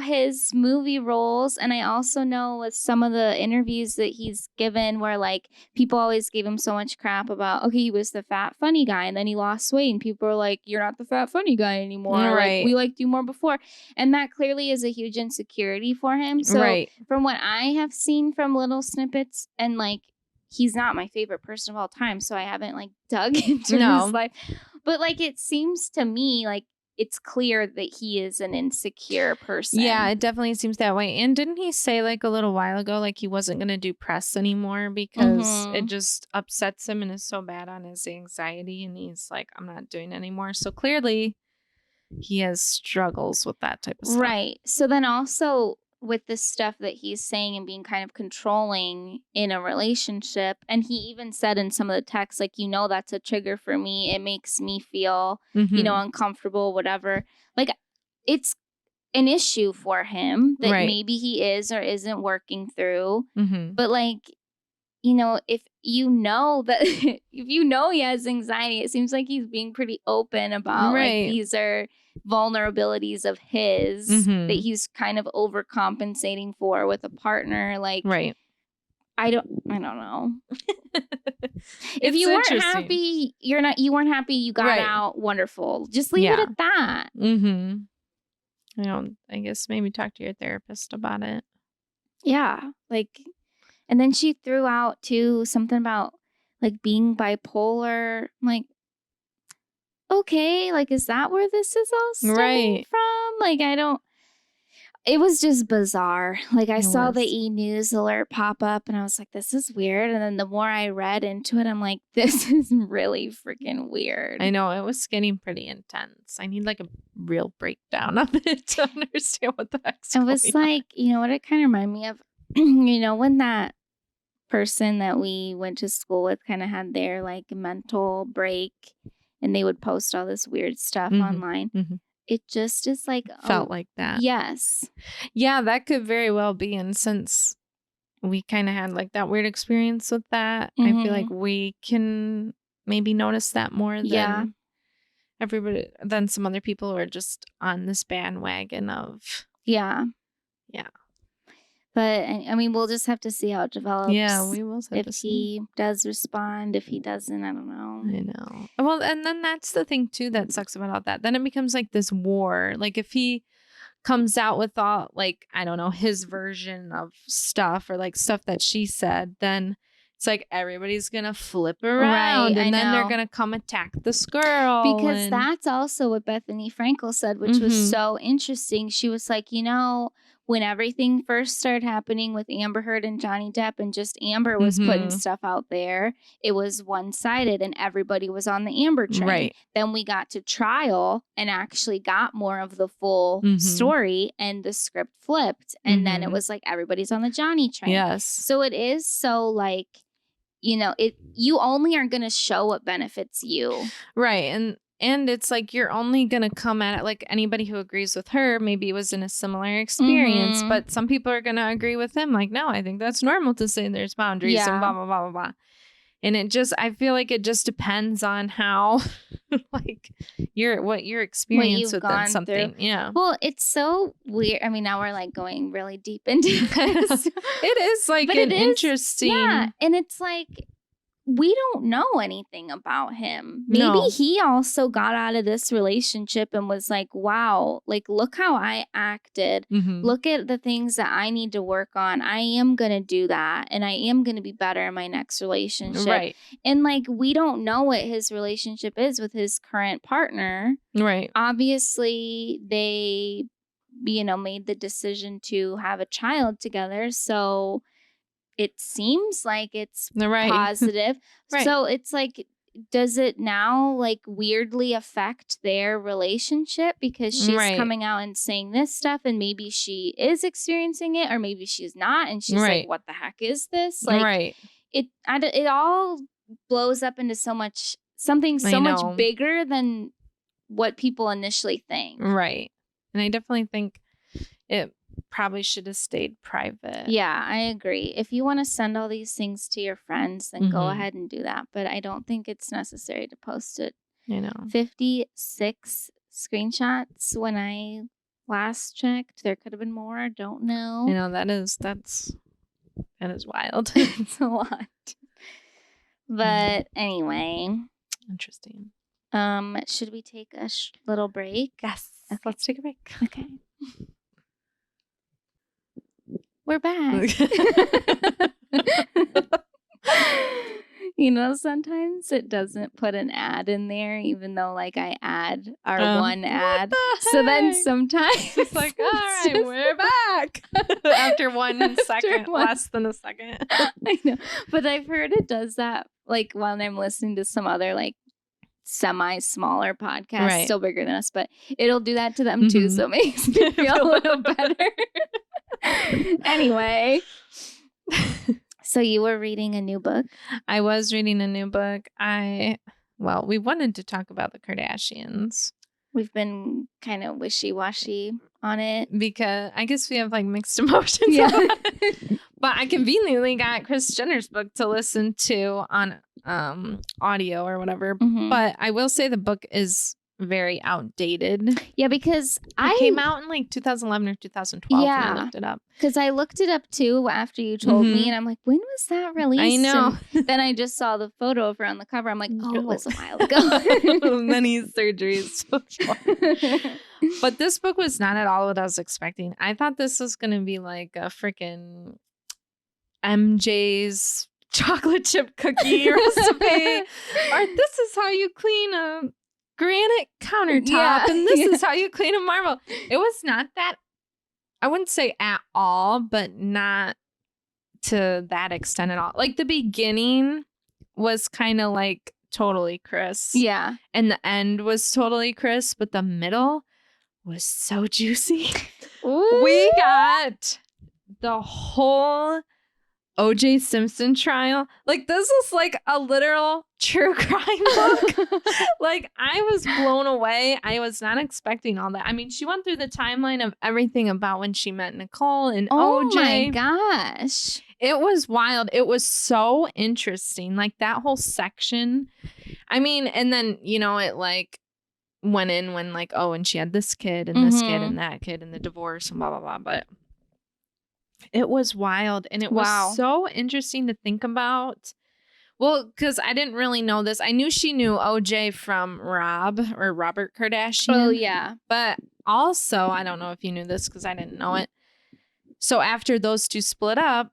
his movie roles. And I also know with some of the interviews that he's given where like people always gave him so much crap about, okay, he was the fat funny guy and then he lost weight and people were like, you're not the fat funny guy anymore. Like, we liked you more before. And that clearly is a huge insecurity for him. So from what I have seen from little snippets, and like, he's not my favorite person of all time, so I haven't like dug into his life. But like, it seems to me like it's clear that he is an insecure person. Yeah, it definitely seems that way. And didn't he say like a little while ago, like he wasn't going to do press anymore because it just upsets him and is so bad on his anxiety. And he's like, I'm not doing it anymore. So clearly he has struggles with that type of stuff. Right. So then also with the stuff that he's saying and being kind of controlling in a relationship. And he even said in some of the texts, like, that's a trigger for me. It makes me feel, uncomfortable, whatever. Like, it's an issue for him that maybe he is or isn't working through. But like, if if he has anxiety, it seems like he's being pretty open about like these are vulnerabilities of his that he's kind of overcompensating for with a partner. Like, I don't know. If you weren't happy, you weren't happy, you got out, wonderful. Just leave it at that. I guess maybe talk to your therapist about it. Yeah. Like, and then she threw out too something about like being bipolar. I'm like, okay, like, is that where this is all stemming from? Like, it was just bizarre. Like, I saw the e-news alert pop up and I was like, this is weird. And then the more I read into it, I'm like, this is really freaking weird. I know, it was getting pretty intense. I need like a real breakdown of it to understand what the heck's going on. It was like, what it kind of reminded me of, when that person that we went to school with kind of had their like mental break and they would post all this weird stuff online. It just is like felt like that. Yes. Yeah, that could very well be. And since we kind of had like that weird experience with that, I feel like we can maybe notice that more than everybody, than some other people who are just on this bandwagon of But, I mean, we'll just have to see how it develops. Yeah, we will have to see. If he does respond, if he doesn't, I don't know. I know. Well, and then that's the thing, too, that sucks about that. Then it becomes like this war. Like, if he comes out with all, like, I don't know, his version of stuff or, like, stuff that she said, then it's like everybody's going to flip around. And then they're going to come attack this girl. Because that's also what Bethany Frankel said, which was so interesting. She was like, when everything first started happening with Amber Heard and Johnny Depp and just Amber was putting stuff out there, it was one-sided and everybody was on the Amber train. Right. Then we got to trial and actually got more of the full story and the script flipped. And then it was like everybody's on the Johnny train. Yes. So it is so like, you know, you only are going to show what benefits you. Right. And it's like you're only going to come at it like anybody who agrees with her maybe was in a similar experience, but some people are going to agree with him. Like, no, I think that's normal to say there's boundaries and blah, blah, blah, blah, blah. And I feel like it just depends on how, like, what your experience with something. Through. Yeah. Well, it's so weird. I mean, now we're like going really deep into this. It is like interesting. Yeah. And it's like, we don't know anything about him. Maybe he also got out of this relationship and was like, wow, like, look how I acted. Look at the things that I need to work on. I am going to do that. And I am going to be better in my next relationship. Right. And like, we don't know what his relationship is with his current partner. Right. Obviously, they, you know, made the decision to have a child together. So it seems like it's positive. Right. So it's like, does it now like weirdly affect their relationship because she's coming out and saying this stuff and maybe she is experiencing it or maybe she's not and she's like, what the heck is this? Like it all blows up into something so much bigger than what people initially think. Right. And I definitely think it probably should have stayed private. Yeah, I agree. If you want to send all these things to your friends, then go ahead and do that. But I don't think it's necessary to post it. 56 screenshots when I last checked. There could have been more. Don't know. You know, that is wild. It's a lot. But anyway. Interesting. Should we take a little break? Yes. Okay. Let's take a break. Okay. We're back. You know, sometimes it doesn't put an ad in there, even though like I add our one ad. So then sometimes it's like, all right, we're back. After 1 second, less than a second. I know. But I've heard it does that like when I'm listening to some other like semi-smaller podcast, still bigger than us, but it'll do that to them too. So it makes me feel a little better. Anyway, so you were reading a new book? I was reading a new book. We wanted to talk about the Kardashians. We've been kind of wishy-washy on it. Because I guess we have like mixed emotions. Yeah. But I conveniently got Kris Jenner's book to listen to on audio or whatever. But I will say the book is very outdated. Yeah, because it came out in like 2011 or 2012 when I looked it up. Because I looked it up too after you told me, and I'm like, when was that released? I know. And then I just saw the photo of her on the cover. I'm like, oh, it was a while ago. Many surgeries. But this book was not at all what I was expecting. I thought this was going to be like a freaking MJ's chocolate chip cookie recipe. Or this is how you clean a granite countertop and this is how you clean a marble. It was not that, I wouldn't say at all, but not to that extent at all. Like the beginning was kind of like totally Kris. Yeah. And the end was totally Kris, but the middle was so juicy. Ooh. We got the whole O.J. Simpson trial. Like, this is like a literal true crime book. Like, I was blown away. I was not expecting all that. I mean, she went through the timeline of everything about when she met Nicole and O.J. Oh my gosh. It was wild. It was so interesting. Like, that whole section. I mean, and then, you know, it like went in when like, oh, and she had this kid and this kid and that kid and the divorce and blah, blah, blah. But it was wild. And it was so interesting to think about. Well, because I didn't really know this. I knew she knew OJ from Robert Kardashian. Oh, yeah. But also, I don't know if you knew this because I didn't know it. So after those two split up,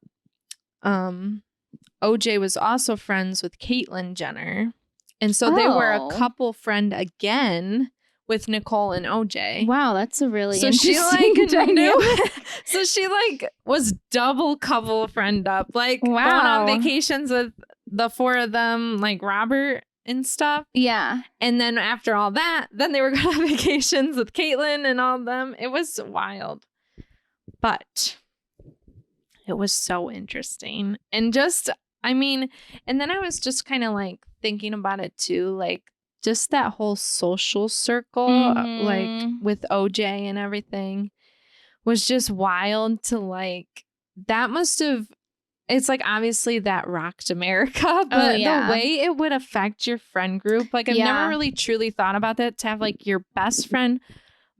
OJ was also friends with Caitlyn Jenner. And so they were a couple friend again with Nicole and OJ. Wow, that's a really so she interesting dynamic. So she like was double couple friend up, like Wow. going on vacations with the four of them, like Robert and stuff. Yeah. And then after all that, then they were going on vacations with Caitlyn and all of them. It was wild. But it was so interesting. And just, I mean, and then I was just kind of like thinking about it too, like just that whole social circle, like with OJ and everything was just wild to like, that must have, it's like obviously that rocked America, but the way it would affect your friend group, like I've never really truly thought about that, to have like your best friend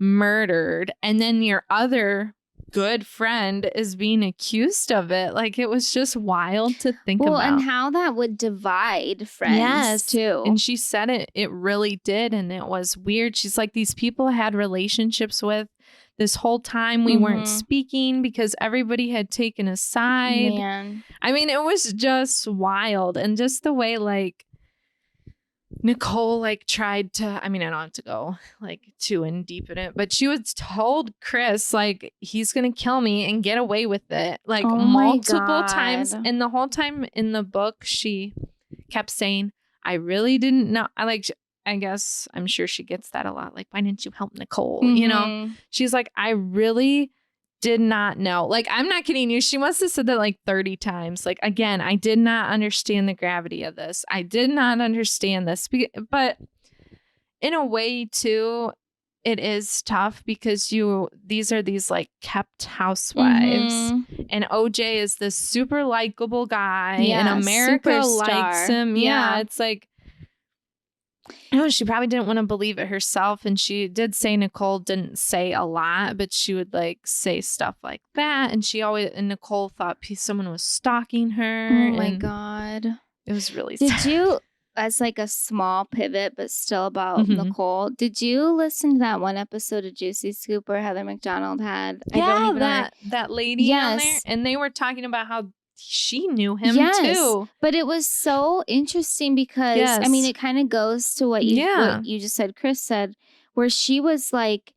murdered and then your other good friend is being accused of it. Like it was just wild to think about. And how that would divide friends too. And she said it really did. And it was weird. She's like, these people I had relationships with this whole time we weren't speaking because everybody had taken a side. Man. I mean, it was just wild. And just the way like Nicole like tried to, I mean, I don't have to go like too in deep in it, but she was told Chris like he's gonna kill me and get away with it like multiple times. And the whole time in the book she kept saying, I really didn't know. I guess I'm sure she gets that a lot. Like, why didn't you help Nicole? You know, she's like, I really did not know. Like, I'm not kidding you. She must have said that like 30 times. Like, again, I did not understand the gravity of this. I did not understand this. But in a way, too, it is tough because these are these like kept housewives. And OJ is this super likable guy and America likes him. Yeah, it's like, no, she probably didn't want to believe it herself. And she did say Nicole didn't say a lot, but she would like say stuff like that. And Nicole thought someone was stalking her. Oh my God. It was really sad. Did you, as like a small pivot, but still about Nicole, did you listen to that one episode of Juicy Scoop where Heather McDonald had? That lady on there. And they were talking about how she knew him too. But it was so interesting because I mean it kind of goes to what you just said, Chris said, where she was like,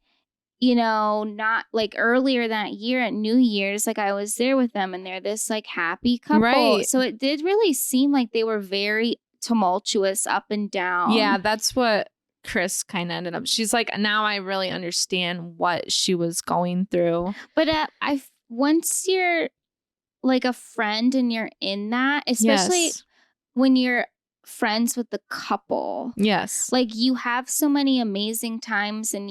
you know, not like earlier that year at New Year's, like I was there with them and they're this like happy couple. Right. So it did really seem like they were very tumultuous up and down. Yeah, that's what Chris kind of ended up. She's like, now I really understand what she was going through. But once you're like a friend and you're in that, especially when you're friends with the couple. Yes. Like you have so many amazing times and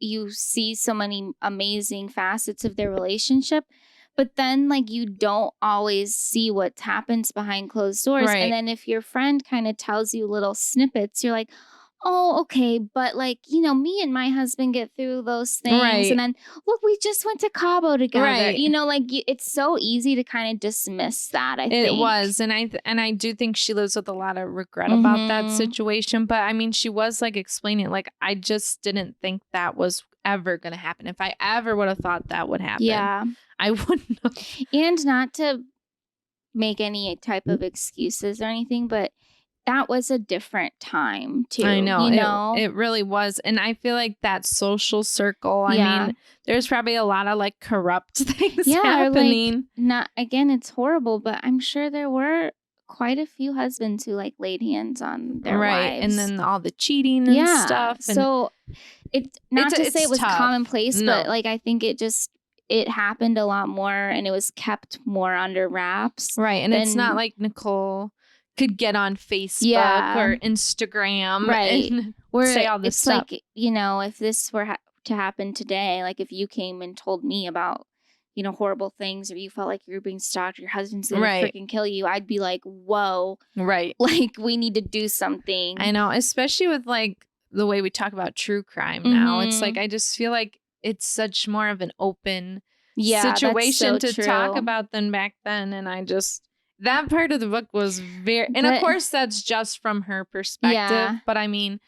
you see so many amazing facets of their relationship, but then like you don't always see what happens behind closed doors. Right. And then if your friend kind of tells you little snippets, you're like, oh, okay, but like, you know, me and my husband get through those things. Right. And then, look, we just went to Cabo together. Right. You know, like, it's so easy to kind of dismiss that, I think. It was. And I do think she lives with a lot of regret about that situation. But, I mean, she was, like, explaining it. Like, I just didn't think that was ever going to happen. If I ever would have thought that would happen, I wouldn't have. And not to make any type of excuses or anything, but that was a different time too. I know. You know? It really was. And I feel like that social circle, I mean, there's probably a lot of like corrupt things happening. Like, not again, it's horrible, but I'm sure there were quite a few husbands who like laid hands on their wives. And then all the cheating and stuff. And so it's not to say it was tough. Commonplace, but like I think it happened a lot more and it was kept more under wraps. Right. And it's not like Nicole could get on Facebook or Instagram and say all this stuff. Like, you know, if this were to happen today, like if you came and told me about, you know, horrible things or you felt like you were being stalked, your husband's gonna freaking kill you, I'd be like, whoa. Right. Like, we need to do something. I know, especially with like the way we talk about true crime now. It's like, I just feel like it's such more of an open situation to talk about than back then. And I just... That part of the book was very... And of course, that's just from her perspective. Yeah. But I mean,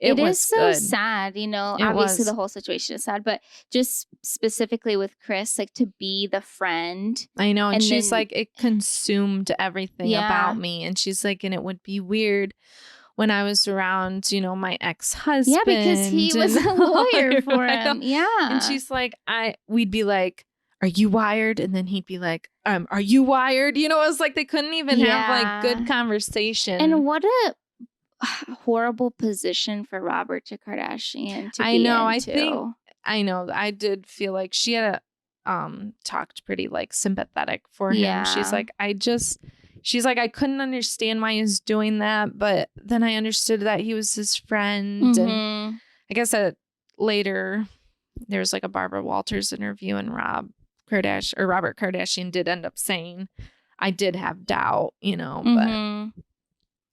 it was so good. Sad, you know. Obviously, the whole situation is sad. But just specifically with Chris, like to be the friend. I know. And she's like, it consumed everything about me. And she's like, and it would be weird when I was around, my ex-husband. Yeah, because he was a lawyer for him. Yeah. And she's like, we'd be like, are you wired? And then he'd be like, are you wired? It was like they couldn't even have like good conversation. And what a horrible position for Robert Kardashian to be in. I did feel like she had talked pretty like sympathetic for him. She's like, I couldn't understand why he was doing that, but then I understood that he was his friend. And I guess that later there was like a Barbara Walters interview, and Robert Kardashian did end up saying, I did have doubt, but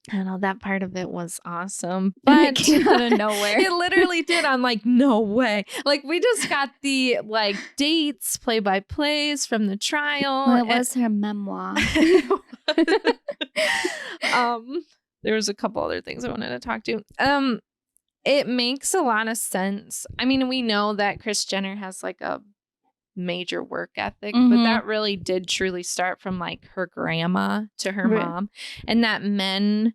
I don't know, that part of it was awesome, but it came out of nowhere. It literally did. I'm like, no way. Like, we just got the like dates, play-by-plays from the trial. Well, it was her memoir. There was a couple other things I wanted to talk to. It makes a lot of sense. I mean, we know that Kris Jenner has like a major work ethic, but that really did truly start from like her grandma to her mom, and that men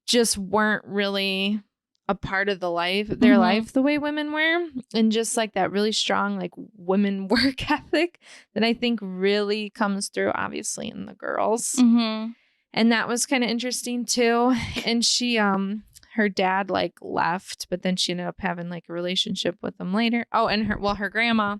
just weren't really a part of their life the way women were, and just like that really strong like women work ethic that I think really comes through obviously in the girls. And that was kind of interesting too. And she her dad like left, but then she ended up having like a relationship with him later. Oh, and her grandma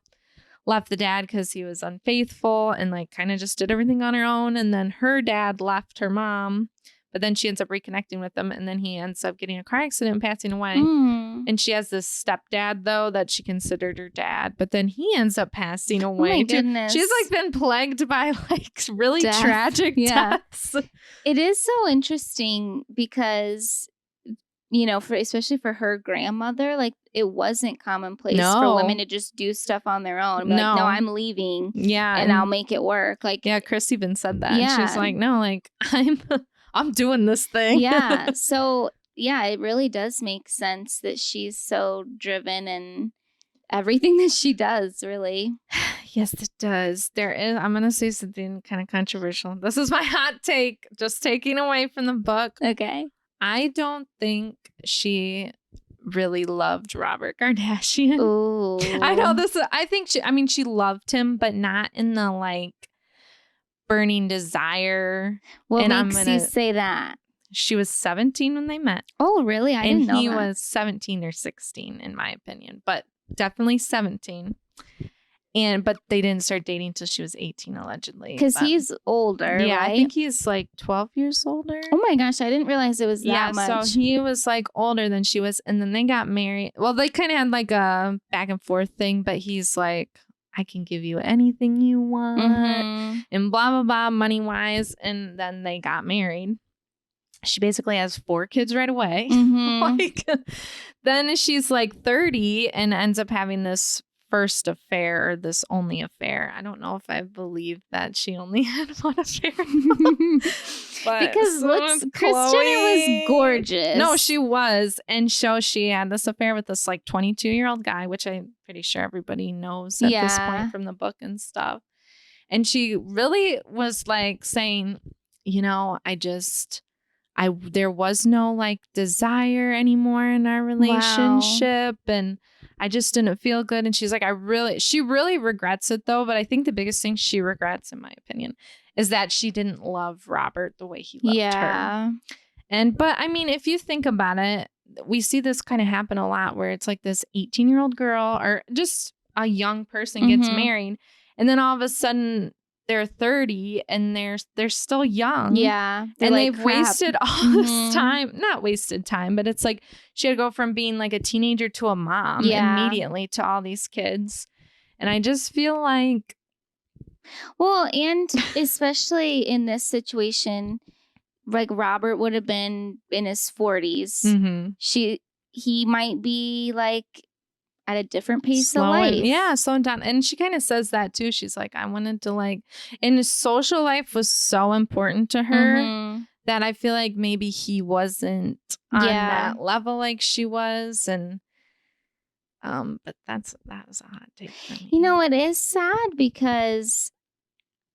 left the dad because he was unfaithful and like kind of just did everything on her own. And then her dad left her mom, but then she ends up reconnecting with him, and then he ends up getting a car accident and passing away. And she has this stepdad though that she considered her dad, but then he ends up passing away. Oh my goodness. She's like been plagued by like really tragic deaths. It is so interesting because especially for her grandmother, like it wasn't commonplace for women to just do stuff on their own. Like, no, I'm leaving. Yeah. And I'll make it work. Like, yeah, Kris even said that. Yeah. She's like, no, like I'm doing this thing. Yeah. So yeah, it really does make sense that she's so driven and everything that she does, really. Yes, it does. I'm going to say something kind of controversial. This is my hot take, just taking away from the book. Okay. I don't think she really loved Robert Kardashian. Ooh. I know this. I think she loved him, but not in the like burning desire. What makes you say that? She was 17 when they met. Oh, really? I didn't know that. And he was 17 or 16, in my opinion, but definitely 17. But they didn't start dating until she was 18, allegedly. Because he's older, yeah, right? I think he's like 12 years older. Oh my gosh, I didn't realize it was that much. So he was like older than she was, and then they got married. Well, they kind of had like a back and forth thing, but he's like, I can give you anything you want, and blah, blah, blah, money-wise, and then they got married. She basically has 4 kids right away. Then she's like 30 and ends up having this first affair, or this only affair. I don't know if I believe that she only had one affair. Because Kris Jenner was gorgeous. No, she was. And she had this affair with this like 22-year-old guy, which I'm pretty sure everybody knows at this point from the book and stuff. And she really was like saying, there was no like desire anymore in our relationship. Wow. And I just didn't feel good. And she's like, she really regrets it though. But I think the biggest thing she regrets, in my opinion, is that she didn't love Robert the way he loved her. But I mean, if you think about it, we see this kind of happen a lot where it's like this 18-year-old girl or just a young person gets married. And then all of a sudden they're 30 and they're still young. Yeah. And like, they've wasted all this time. Not wasted time, but it's like she had to go from being like a teenager to a mom immediately to all these kids. And I just feel like. Well, and especially in this situation, like Robert would have been in his 40s. He might be like at a different pace of life. Yeah, slowing down. And she kind of says that too. She's like, I wanted to like, and his social life was so important to her that I feel like maybe he wasn't on that level like she was. And but that was a hot take for me. It is sad because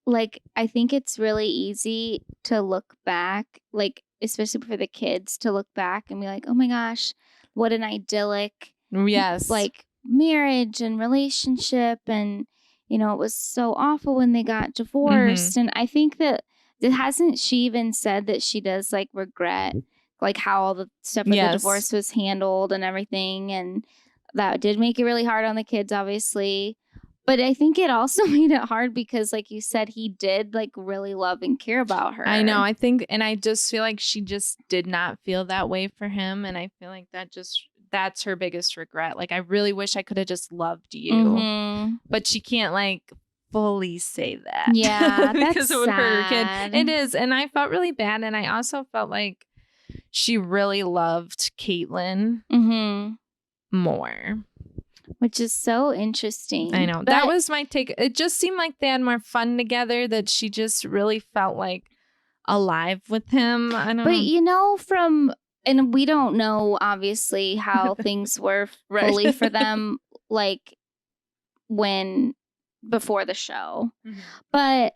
like I think it's really easy to look back. Like especially for the kids to look back and be like, oh my gosh, what an idyllic like marriage and relationship, and you know, it was so awful when they got divorced. And I think that hasn't she even said that she does like regret like how all the stuff with the divorce was handled and everything, and that did make it really hard on the kids, obviously. But I think it also made it hard because, like you said, he did like really love and care about her. I know. I think, and I just feel like she just did not feel that way for him. And I feel like that's her biggest regret. Like, I really wish I could have just loved you. But she can't like fully say that. Yeah. Because that's it would hurt her sad. kid. It is. And I felt really bad. And I also felt like she really loved Caitlyn more. Which is so interesting. I know. That was my take. It just seemed like they had more fun together, that she just really felt like alive with him. I don't know. But you know, and we don't know obviously how things were fully for them, like before the show. But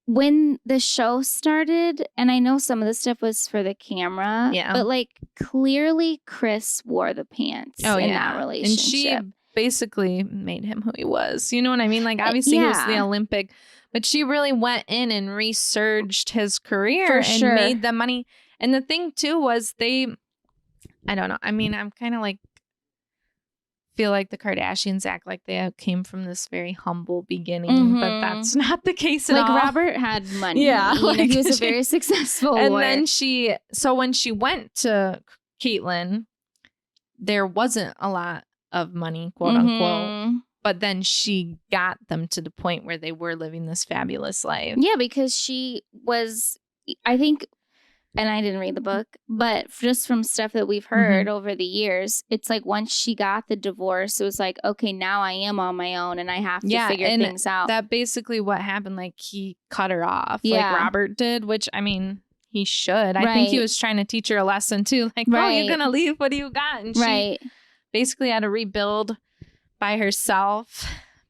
when the show started, and I know some of the stuff was for the camera, but like clearly Chris wore the pants in that relationship. And she basically made him who he was. You know what I mean? Like, obviously he was the Olympic, but she really went in and resurged his career made the money. And the thing too was I don't know. I mean, I'm kind of like, feel like the Kardashians act like they came from this very humble beginning, but that's not the case at all. Like, Robert had money. Yeah. Like, he was a very successful And lawyer. then so when she went to Caitlyn, there wasn't a lot of money, quote unquote. But then she got them to the point where they were living this fabulous life. Yeah, because she was, I think, and I didn't read the book, but just from stuff that we've heard over the years, it's like once she got the divorce, it was like, okay, now I am on my own and I have to figure things out. That basically what happened. Like, he cut her off, like Robert did, which, I mean, he should. I think he was trying to teach her a lesson too. Like, oh, you're going to leave? What do you got? And she basically had to rebuild by herself.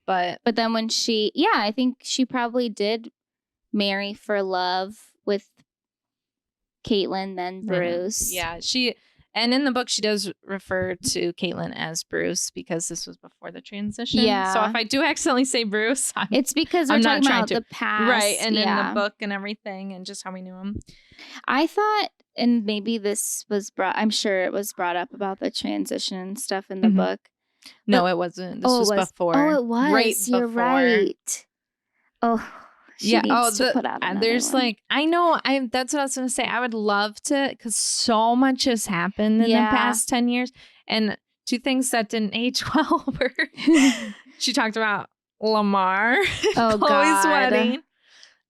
But then when I think she probably did marry for love with Caitlyn, then Bruce. And in the book she does refer to Caitlyn as Bruce, because this was before the transition. So if I do accidentally say Bruce, it's because we're talking about the past, right? And in the book and everything, and just how we knew him. I thought, and maybe this was I'm sure it was brought up about the transition and stuff in the book. No, it wasn't. This was before. Oh, it was. Right. You're before. Right. Oh. She needs to put out there's one. Like, I know, that's what I was going to say. I would love to, because so much has happened in the past 10 years. And two things that didn't age well were she talked about Lamar, Chloe's wedding,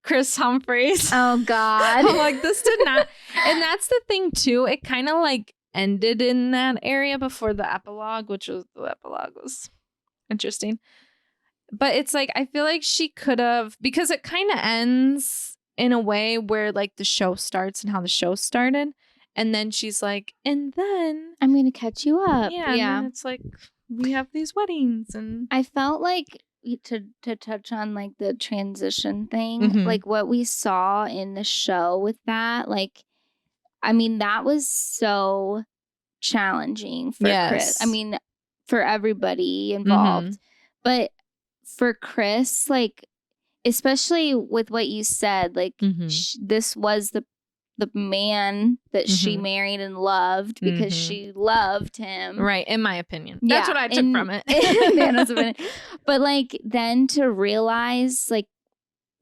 Chris Humphries. Oh, God. I'm like, this did not. And that's the thing, too. It kind of like ended in that area before the epilogue, the epilogue was interesting. But it's like, I feel like she could have, because it kind of ends in a way where like the show starts and how the show started. And then she's like, and then I'm going to catch you up. Yeah. And it's like, we have these weddings. And I felt like to touch on like the transition thing, like what we saw in the show with that, like, I mean, that was so challenging for Chris. I mean, for everybody involved. But for Chris, like, especially with what you said, like, this was the man that she married and loved because she loved him. Right, in my opinion. That's what I took from it. But, like, then to realize, like,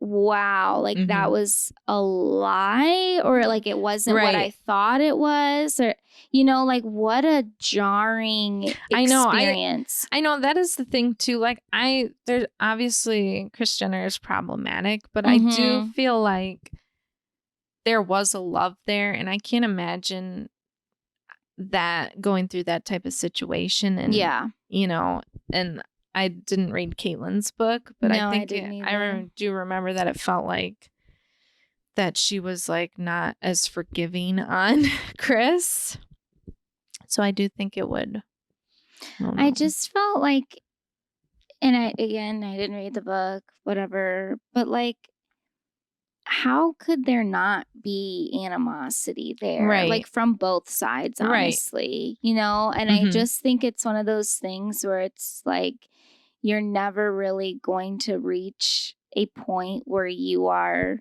wow, like, that was a lie, or, like, it wasn't what I thought it was, or, you know, like, what a jarring experience. I know that is the thing, too. Like, there's obviously Kris Jenner is problematic, but I do feel like there was a love there, and I can't imagine that going through that type of situation. And, you know, and I didn't read Caitlyn's book, but I think I do remember that it felt like that she was like not as forgiving on Chris. So I do think it would. I just felt like, and I didn't read the book, whatever, but like, how could there not be animosity there? Right. Like from both sides, honestly, you know? And I just think it's one of those things where it's like you're never really going to reach a point where you are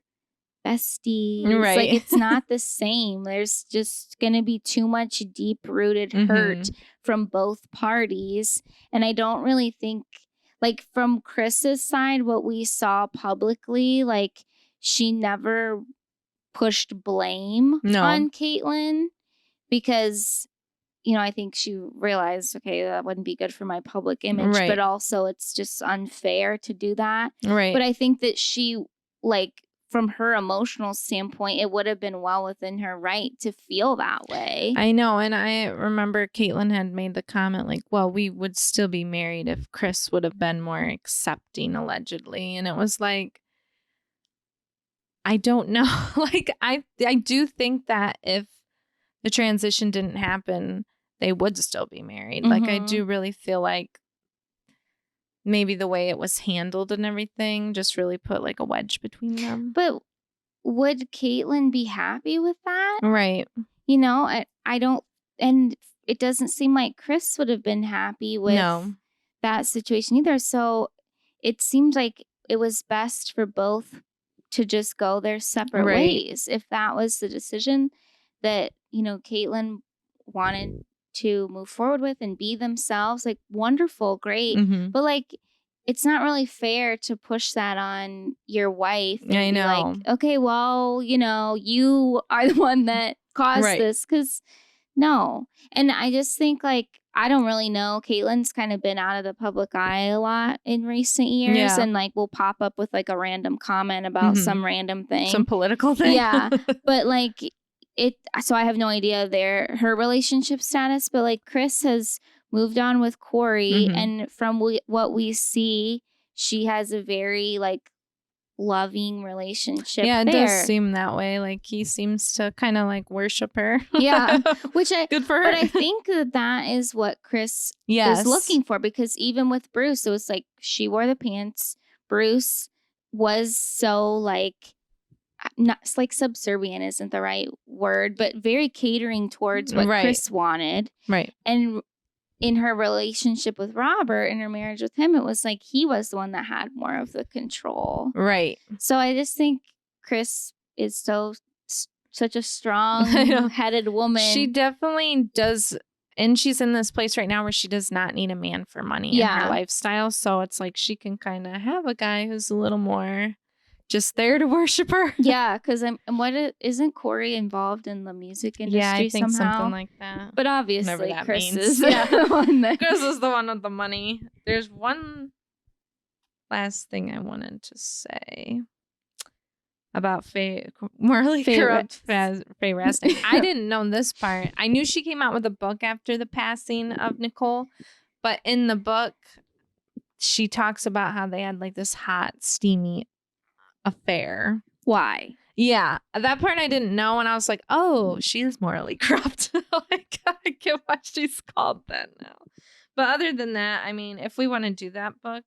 besties. Right. Like it's not the same. There's just going to be too much deep-rooted hurt from both parties. And I don't really think, like from Chris's side, what we saw publicly, like she never pushed blame on Caitlyn because, you know, I think she realized, okay, that wouldn't be good for my public image, but also it's just unfair to do that. Right. But I think that she, like, from her emotional standpoint, it would have been well within her right to feel that way. I know. And I remember Caitlyn had made the comment like, well, we would still be married if Chris would have been more accepting, allegedly. And it was like, I don't know. Like, I do think that if the transition didn't happen, they would still be married. Like, I do really feel like maybe the way it was handled and everything just really put like a wedge between them. But would Caitlyn be happy with that? Right. You know, I don't, and it doesn't seem like Chris would have been happy with that situation either. So it seemed like it was best for both to just go their separate ways. If that was the decision that, you know, Caitlyn wanted to move forward with and be themselves, like wonderful, great. But like, it's not really fair to push that on your wife. And I know. Like, okay, well, you know, you are the one that caused this, because no. And I just think, like, I don't really know. Caitlyn's kind of been out of the public eye a lot in recent years, and like will pop up with like a random comment about some random thing, some political thing. Yeah, but like so I have no idea her relationship status. But like Chris has moved on with Corey, and from what we see, she has a very like loving relationship. Yeah, it does seem that way. Like he seems to kind of like worship her. Yeah, which good for her. But I think that is what Chris is looking for, because even with Bruce, it was like she wore the pants. Bruce was so like, not like subservient isn't the right word, but very catering towards what Chris wanted. Right. And in her relationship with Robert, in her marriage with him, it was like he was the one that had more of the control. Right. So I just think Chris is such a strong-headed woman. She definitely does, and she's in this place right now where she does not need a man for money in her lifestyle. So it's like she can kind of have a guy who's a little more just there to worship her. Yeah, because isn't Corey involved in the music industry? Yeah, I think somehow? Something like that. But obviously, Chris is the one that Chris is the one with the money. There's one last thing I wanted to say about morally corrupt Faye Rasnick. I didn't know this part. I knew she came out with a book after the passing of Nicole, but in the book, she talks about how they had like this hot, steamy affair. Why? Yeah, that part I didn't know, and I was like, "Oh, she is morally corrupt." Like, I get why she's called that now. But other than that, I mean, if we want to do that book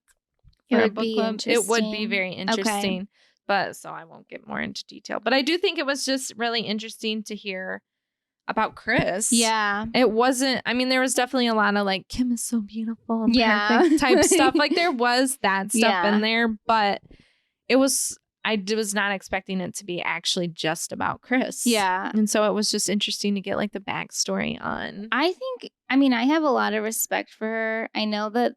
for a book club, it would be very interesting. Okay. But so I won't get more into detail. But I do think it was just really interesting to hear about Chris. Yeah, it wasn't. I mean, there was definitely a lot of like Kim is so beautiful, and perfect type stuff. Like there was that stuff in there, but it was. I was not expecting it to be actually just about Chris. Yeah. And so it was just interesting to get like the backstory on. I have a lot of respect for her. I know that,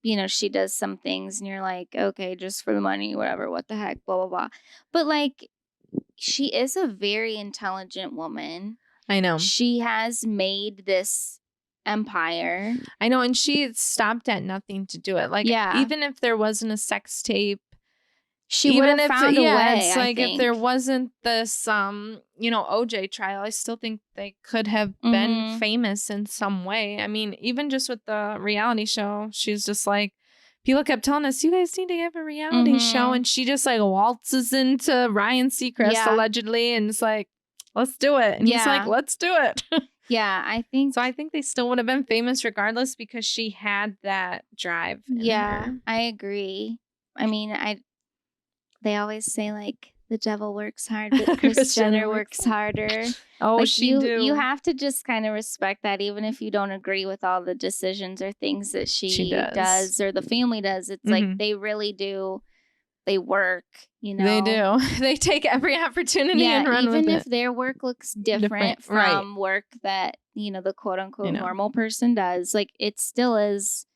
you know, she does some things and you're like, okay, just for the money, whatever, what the heck, blah, blah, blah. But like, she is a very intelligent woman. I know. She has made this empire. I know. And she stopped at nothing to do it. Like, even if there wasn't a sex tape, she would have found a way. It's like if there wasn't this, OJ trial, I still think they could have been famous in some way. I mean, even just with the reality show, she's just like, people kept telling us, you guys need to have a reality show. And she just like waltzes into Ryan Seacrest allegedly. And it's like, let's do it. And he's like, let's do it. Yeah, I think. So I think they still would have been famous regardless because she had that drive. Yeah, I agree. I mean, they always say, like, the devil works hard, but Kris Jenner works harder. Oh, like she you have to just kind of respect that, even if you don't agree with all the decisions or things that she does or the family does. It's like they really do. They work, They do. They take every opportunity and run with it. Even if their work looks different from work that, the quote unquote normal person does, like it still is,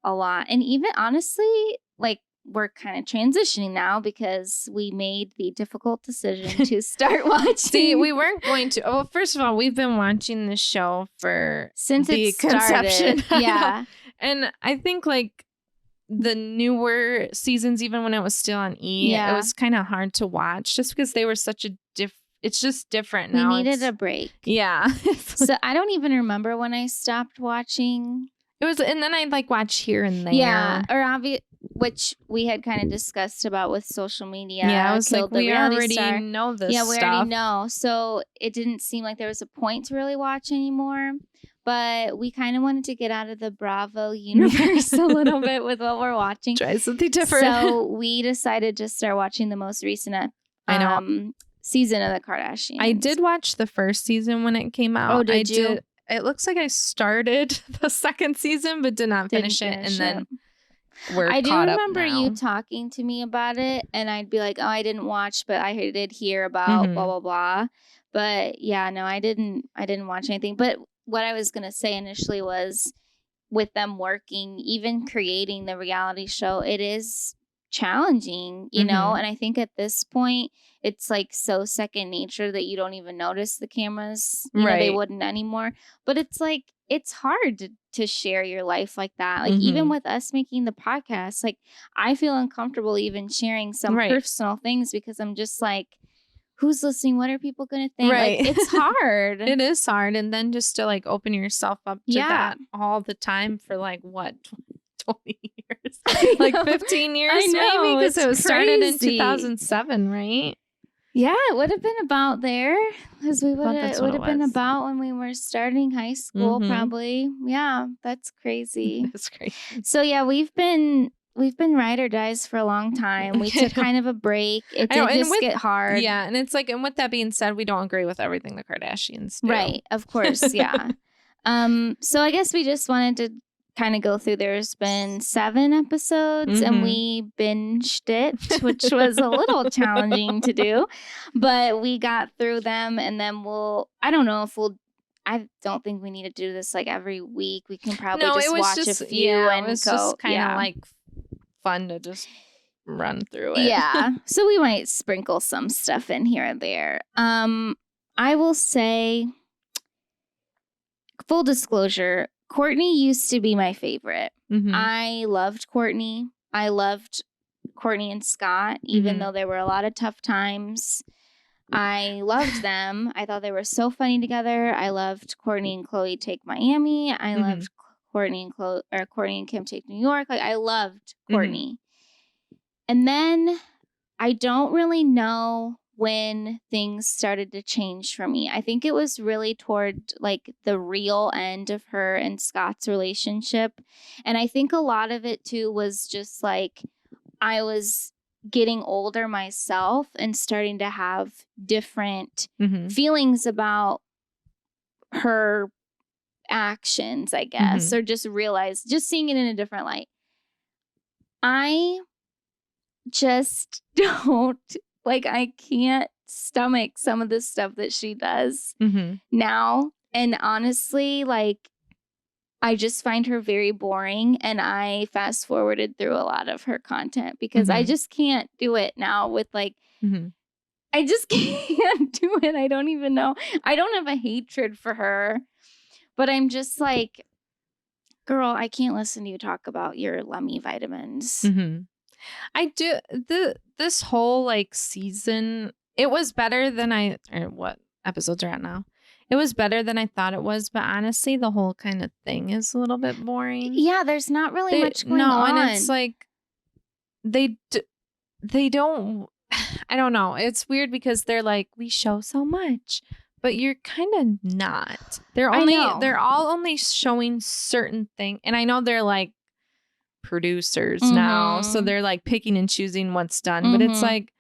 a lot. And even honestly, like we're kind of transitioning now because we made the difficult decision to start watching. See, we weren't going to. Well, first of all, we've been watching this show since the conception. Yeah. And I think like the newer seasons, even when it was still on E, it was kind of hard to watch just because they were such a it's just different now. We needed a break. Yeah. So I don't even remember when I stopped watching. It was, and then I'd like watch here and there. Yeah, or which we had kind of discussed about with social media. Yeah, I was like, we already know this stuff. Yeah, we already know. So it didn't seem like there was a point to really watch anymore. But we kind of wanted to get out of the Bravo universe a little bit with what we're watching. Try something different. So we decided to start watching the most recent season of the Kardashians. I did watch the first season when it came out. Oh, did you? It looks like I started the second season, but did not finish it. And then I do remember you talking to me about it, and I'd be like, "Oh, I didn't watch, but I did hear about blah blah blah." But yeah, no, I didn't watch anything. But what I was gonna say initially was, with them working, even creating the reality show, it is challenging, you know. And I think at this point, it's like so second nature that you don't even notice the cameras. You know, they wouldn't anymore. But it's like, it's hard to share your life like that. Like even with us making the podcast, like I feel uncomfortable even sharing some personal things because I'm just like, who's listening? What are people going to think? Like, it's hard. It is hard. And then just to like open yourself up to that all the time for like what, 20 years? Like 15 years maybe? Because it was started in 2007, right? Yeah, it would have been about there. Because it would have been about when we were starting high school, probably. Yeah, that's crazy. That's crazy. So yeah, we've been ride or dies for a long time. We took kind of a break. It did get hard. Yeah, and it's like, and with that being said, we don't agree with everything the Kardashians do. Right, of course, yeah. So I guess we just wanted to kind of go through. There's been 7 episodes and we binged it, which was a little challenging to do, but we got through them. And then I don't think we need to do this like every week. We can probably watch a few and it was kind of like fun to just run through it. Yeah. So we might sprinkle some stuff in here and there. I will say, full disclosure, Courtney used to be my favorite. I loved Courtney. I loved Courtney and Scott, even though there were a lot of tough times. I loved them. I thought they were so funny together. I loved Courtney and Khloe Take Miami. I loved Courtney and Kim Take New York. Like I loved Courtney. And then I don't really know when things started to change for me. I think it was really toward like the real end of her and Scott's relationship. And I think a lot of it too was just like I was getting older myself and starting to have different feelings about her actions, I guess, or just seeing it in a different light. I just don't I can't stomach some of the stuff that she does now. And honestly, I just find her very boring. And I fast forwarded through a lot of her content because I just can't do it now with I just can't do it. I don't even know. I don't have a hatred for her, but I'm just like, girl, I can't listen to you talk about your Lummy vitamins. I do. This whole season, it was better than what episodes are at now? It was better than I thought it was, but honestly, the whole kind of thing is a little bit boring. Yeah, there's not really much going on. No, and it's like they don't. I don't know. It's weird because they're like, we show so much, but you're kind of not. They're all only showing certain things, and I know they're like producers now, so they're like picking and choosing what's done, but it's like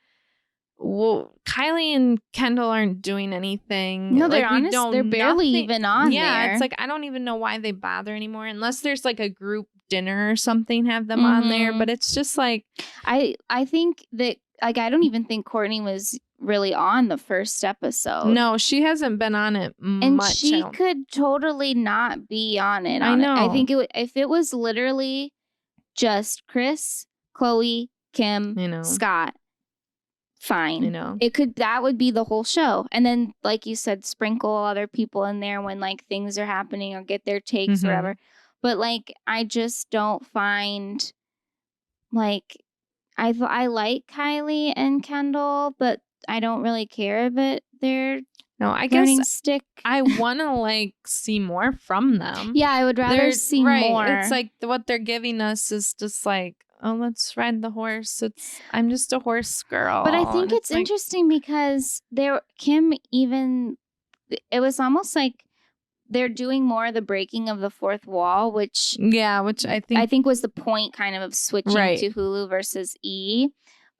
well, Kylie and Kendall aren't doing anything. No, they're honest. They're barely even on there. Yeah, it's like I don't even know why they bother anymore, unless there's like a group dinner or something. Have them on there, but it's just like I think that like I don't even think Courtney was really on the first episode. No, she hasn't been on it much. And she could totally not be on it. I know. I think if it was literally just Chris, Chloe, Kim, Scott. Fine. That would be the whole show. And then, like you said, sprinkle other people in there when like things are happening or get their takes or whatever. But like, I just don't find like, I like Kylie and Kendall, but I don't really care that they're I guess stick. I want to like see more from them. Yeah, I would rather see more. It's like what they're giving us is just like, oh, let's ride the horse. I'm just a horse girl. But I think it's interesting because Kim even, it was almost like they're doing more of the breaking of the fourth wall, which I think was the point kind of switching to Hulu versus E.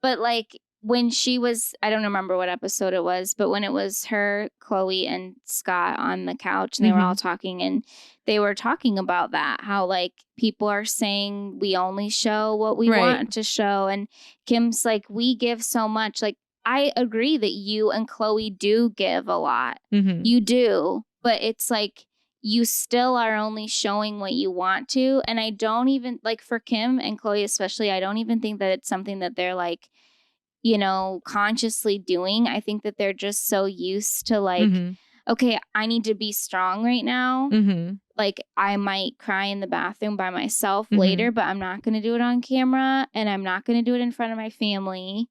But like when she was, I don't remember what episode it was, but when it was her, Chloe, and Scott on the couch and they were all talking and they were talking about that, how like people are saying we only show what we want to show. And Kim's like, we give so much. Like, I agree that you and Chloe do give a lot. You do. But it's like you still are only showing what you want to. And I don't even, like for Kim and Chloe especially, I don't even think that it's something that they're like, consciously doing. I think that they're just so used to like, okay, I need to be strong right now. Like I might cry in the bathroom by myself later, but I'm not going to do it on camera and I'm not going to do it in front of my family.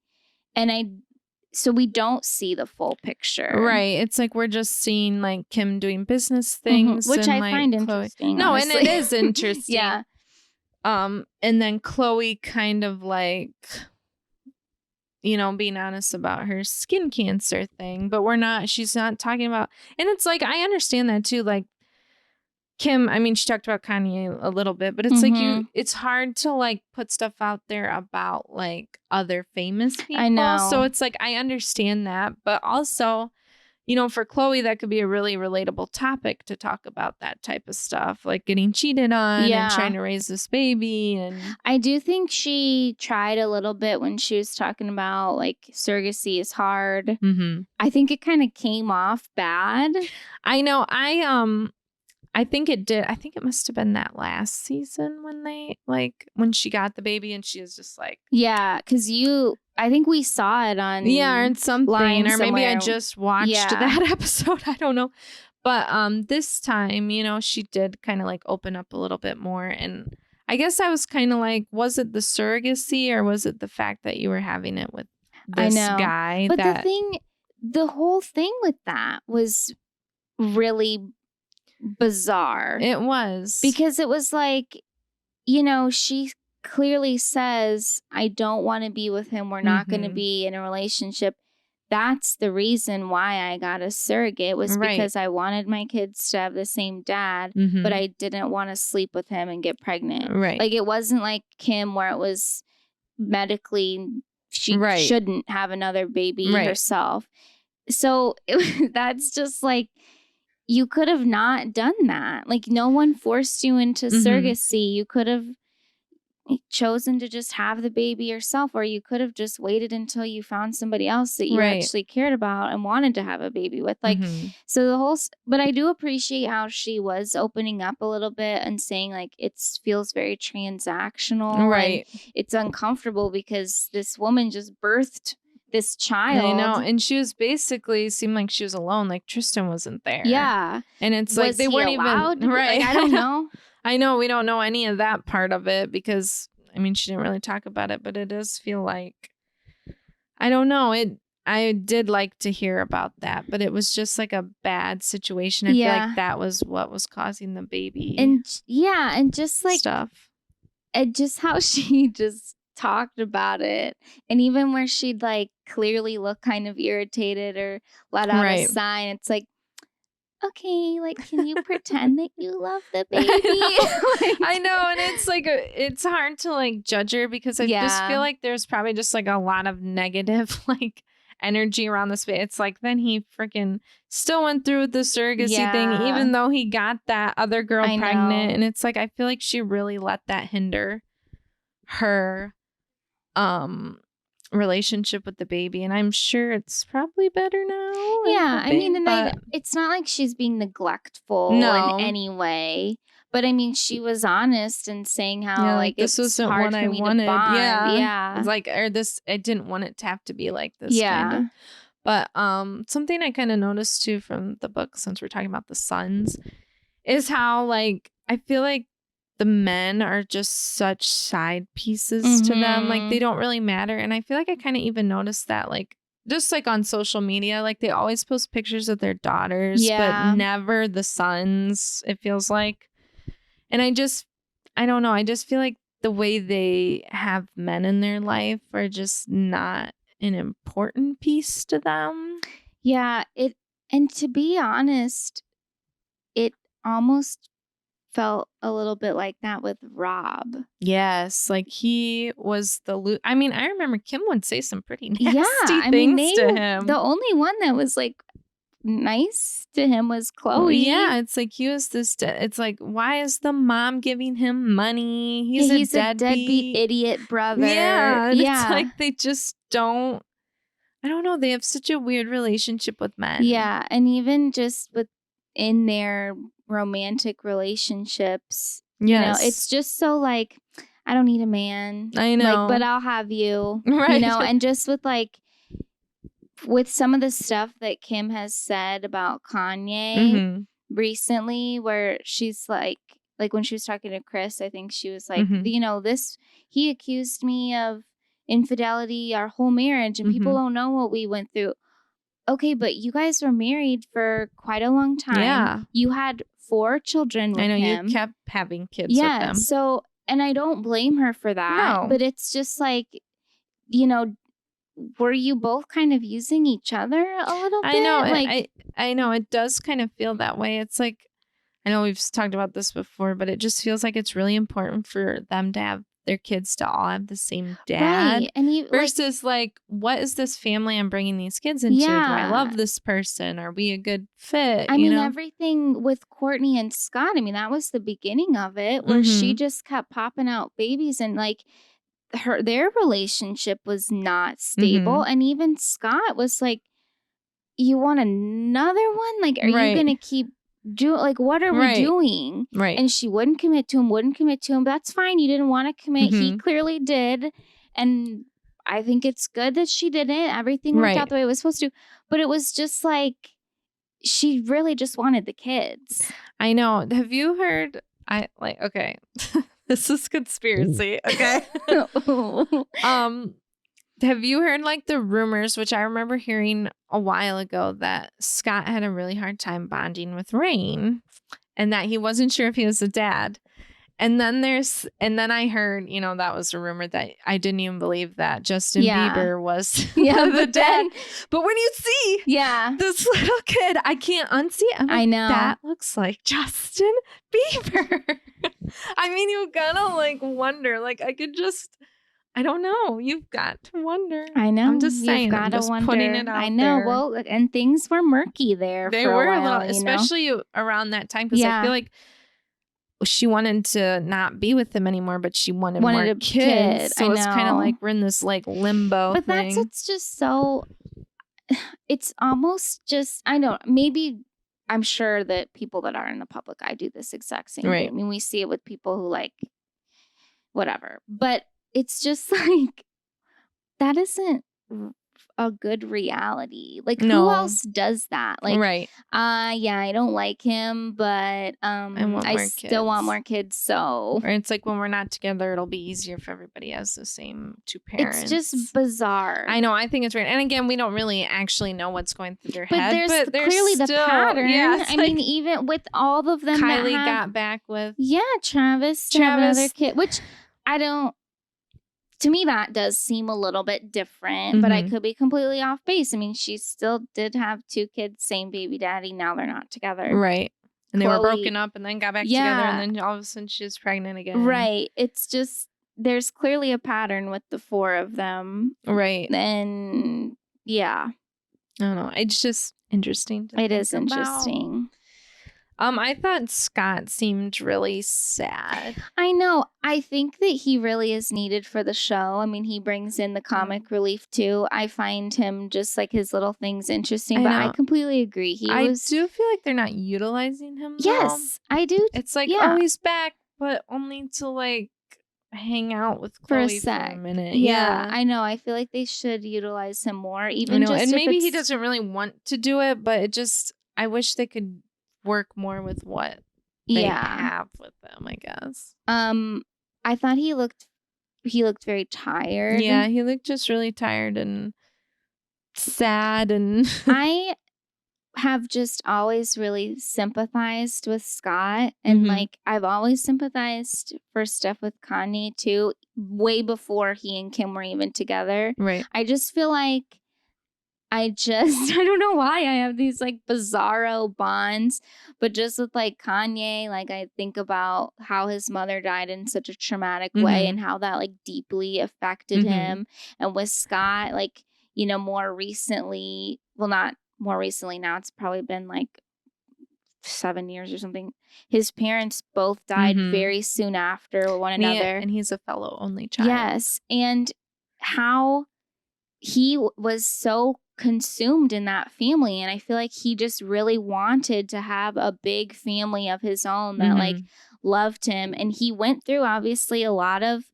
So we don't see the full picture. Right. It's like we're just seeing like Kim doing business things. Which I like find interesting. No, honestly. and it is interesting. Yeah. And then Chloe kind of like, being honest about her skin cancer thing, but she's not talking about, and it's like, I understand that too. Like Kim, I mean, she talked about Kanye a little bit, but it's like it's hard to like put stuff out there about like other famous people. I know. So it's like, I understand that, but also, for Chloe, that could be a really relatable topic to talk about that type of stuff, like getting cheated on and trying to raise this baby. And I do think she tried a little bit when she was talking about like surrogacy is hard. I think it kind of came off bad. I know. I think it did. I think it must have been that last season when she got the baby and she was just like, because I think we saw it on or something, or maybe I somewhere. just watched that episode. I don't know, but this time, she did kind of like open up a little bit more, and I guess I was kind of like, was it the surrogacy or was it the fact that you were having it with this guy? But the whole thing with that was really bizarre. It was, because it was like, she clearly says, I don't want to be with him. We're not going to be in a relationship. That's the reason why I got a surrogate, was because I wanted my kids to have the same dad, but I didn't want to sleep with him and get pregnant. Right. Like it wasn't like Kim where it was medically, she shouldn't have another baby herself. So that's just like, you could have not done that. Like no one forced you into surrogacy. You could have chosen to just have the baby yourself, or you could have just waited until you found somebody else that you actually cared about and wanted to have a baby with. Like, so but I do appreciate how she was opening up a little bit and saying like, it feels very transactional. Right. It's uncomfortable because this woman just birthed this child. I know. And she was basically, seemed like she was alone. Like Tristan wasn't there. Yeah. And it's like, they weren't allowed? Even right. Like, I don't know. I know we don't know any of that part of it because, I mean, she didn't really talk about it, but it does feel like, I don't know. I did like to hear about that, but it was just like a bad situation. I feel like that was what was causing the baby. And and just like stuff. And just how she just talked about it, and even where she'd like clearly look kind of irritated or let out a sign, it's like, okay, like, can you pretend that you love the baby? I know, and it's like it's hard to like judge her because I just feel like there's probably just like a lot of negative like energy around this. It's like then he freaking still went through with the surrogacy thing, even though he got that other girl pregnant. And it's like, I feel like she really let that hinder her relationship with the baby. And I'm sure it's probably better now. Yeah. I mean, it's not like she's being neglectful in any way. But I mean, she was honest in saying how like this wasn't hard what for I me wanted. to bond. Yeah. It's like, or this, I didn't want it to have to be like this. Kind of. But something I kind of noticed too from the book, since we're talking about the sons, is how like I feel like the men are just such side pieces to them. Like they don't really matter. And I feel like I kind of even noticed that like just like on social media, like they always post pictures of their daughters, but never the sons, it feels like. And I don't know. I just feel like the way they have men in their life are just not an important piece to them. Yeah. And to be honest, it almost felt a little bit like that with Rob. Yes. Like he was I mean, I remember Kim would say some pretty nasty things to him. The only one that was like nice to him was Chloe. Yeah, it's like he was it's like, why is the mom giving him money? He's a deadbeat idiot brother. Yeah, it's like they just don't. I don't know. They have such a weird relationship with men. Yeah, and even just in their romantic relationships, you know, it's just so like, I don't need a man. I know, like, but I'll have you. Right. You know, and just with some of the stuff that Kim has said about Kanye recently, where she's like when she was talking to Chris, I think she was like, you know, he accused me of infidelity our whole marriage, and people don't know what we went through. Okay, but you guys were married for quite a long time. Yeah. You had 4 children with him. I know, you kept having kids with them. So, and I don't blame her for that. No. But it's just like, you know, were you both kind of using each other a little bit? I know. Like, I know it does kind of feel that way. It's like, I know we've talked about this before, but it just feels like it's really important for them to have their kids to all have the same dad. Right. And versus like, what is this family I'm bringing these kids into? Do I love this person? Are we a good fit? I mean, everything with Courtney and Scott, I mean, that was the beginning of it, where she just kept popping out babies, and like their relationship was not stable. And even Scott was like, you want another one? Like, are you going to keep like, what are we doing? Right. And she wouldn't commit to him. But that's fine. You didn't want to commit. He clearly did. And I think it's good that she didn't. Everything worked out the way it was supposed to. But it was just like, she really just wanted the kids. I know. Have you heard? Okay, this is conspiracy. Okay. Have you heard like the rumors, which I remember hearing a while ago, that Scott had a really hard time bonding with Rain and that he wasn't sure if he was a dad. And then I heard, you know, that was a rumor that I didn't even believe that Justin Bieber was the dad. But when you see this little kid, I can't unsee it. I know. That looks like Justin Bieber. I mean, you gotta like wonder, like I don't know. You've got to wonder. I know. I'm just saying. I'm just putting it out I know. there. Well, and things were murky there. They for were a while, little, especially around that time, because I feel like she wanted to not be with him anymore, but she wanted more kids. Kid. So it's kind of like we're in this like limbo but thing. It's just so. It's almost just, I know, maybe. I'm sure that people that are in the public eye do this exact same thing. I mean, we see it with people who like whatever, but it's just like, that isn't a good reality. Like, who else does that? Like, I don't like him, but I still want more kids. So, or it's like, when we're not together, it'll be easier if everybody has the same 2 parents. It's just bizarre. I know. I think it's weird. And again, we don't really actually know what's going through their head. But there's clearly the pattern. Yeah, I mean, even with all of them, Kylie got back with Travis to have another kid, which I don't. To me, that does seem a little bit different, but I could be completely off base. I mean, she still did have 2 kids, same baby daddy. Now they're not together. Right. And they were broken up and then got back together. And then all of a sudden she was pregnant again. Right. It's just, there's clearly a pattern with the 4 of them. Right. And Yeah. I don't know. It's just interesting. It is interesting. I thought Scott seemed really sad. I know. I think that he really is needed for the show. I mean, he brings in the comic relief too. I find him just like his little things interesting, but I completely agree. I do feel like they're not utilizing him. Yes, I do. It's like, oh, he's back, but only to like hang out with Chloe for a minute. Yeah, I know. I feel like they should utilize him more. Even just and maybe he doesn't really want to do it, but it just, I wish they could work more with what they have with them, I guess. I thought he looked very tired. Yeah, he looked just really tired and sad, and I have just always really sympathized with Scott, and like I've always sympathized for stuff with Kanye too, way before he and Kim were even together. Right. I just feel like I don't know why I have these like bizarro bonds, but just with like Kanye, like I think about how his mother died in such a traumatic way and how that like deeply affected him. And with Scott, like, you know, more recently, well, not more recently now, it's probably been like 7 years or something. His parents both died very soon after one another. And he's a fellow only child. Yes. And how he was so consumed in that family, and I feel like he just really wanted to have a big family of his own that like loved him, and he went through obviously a lot of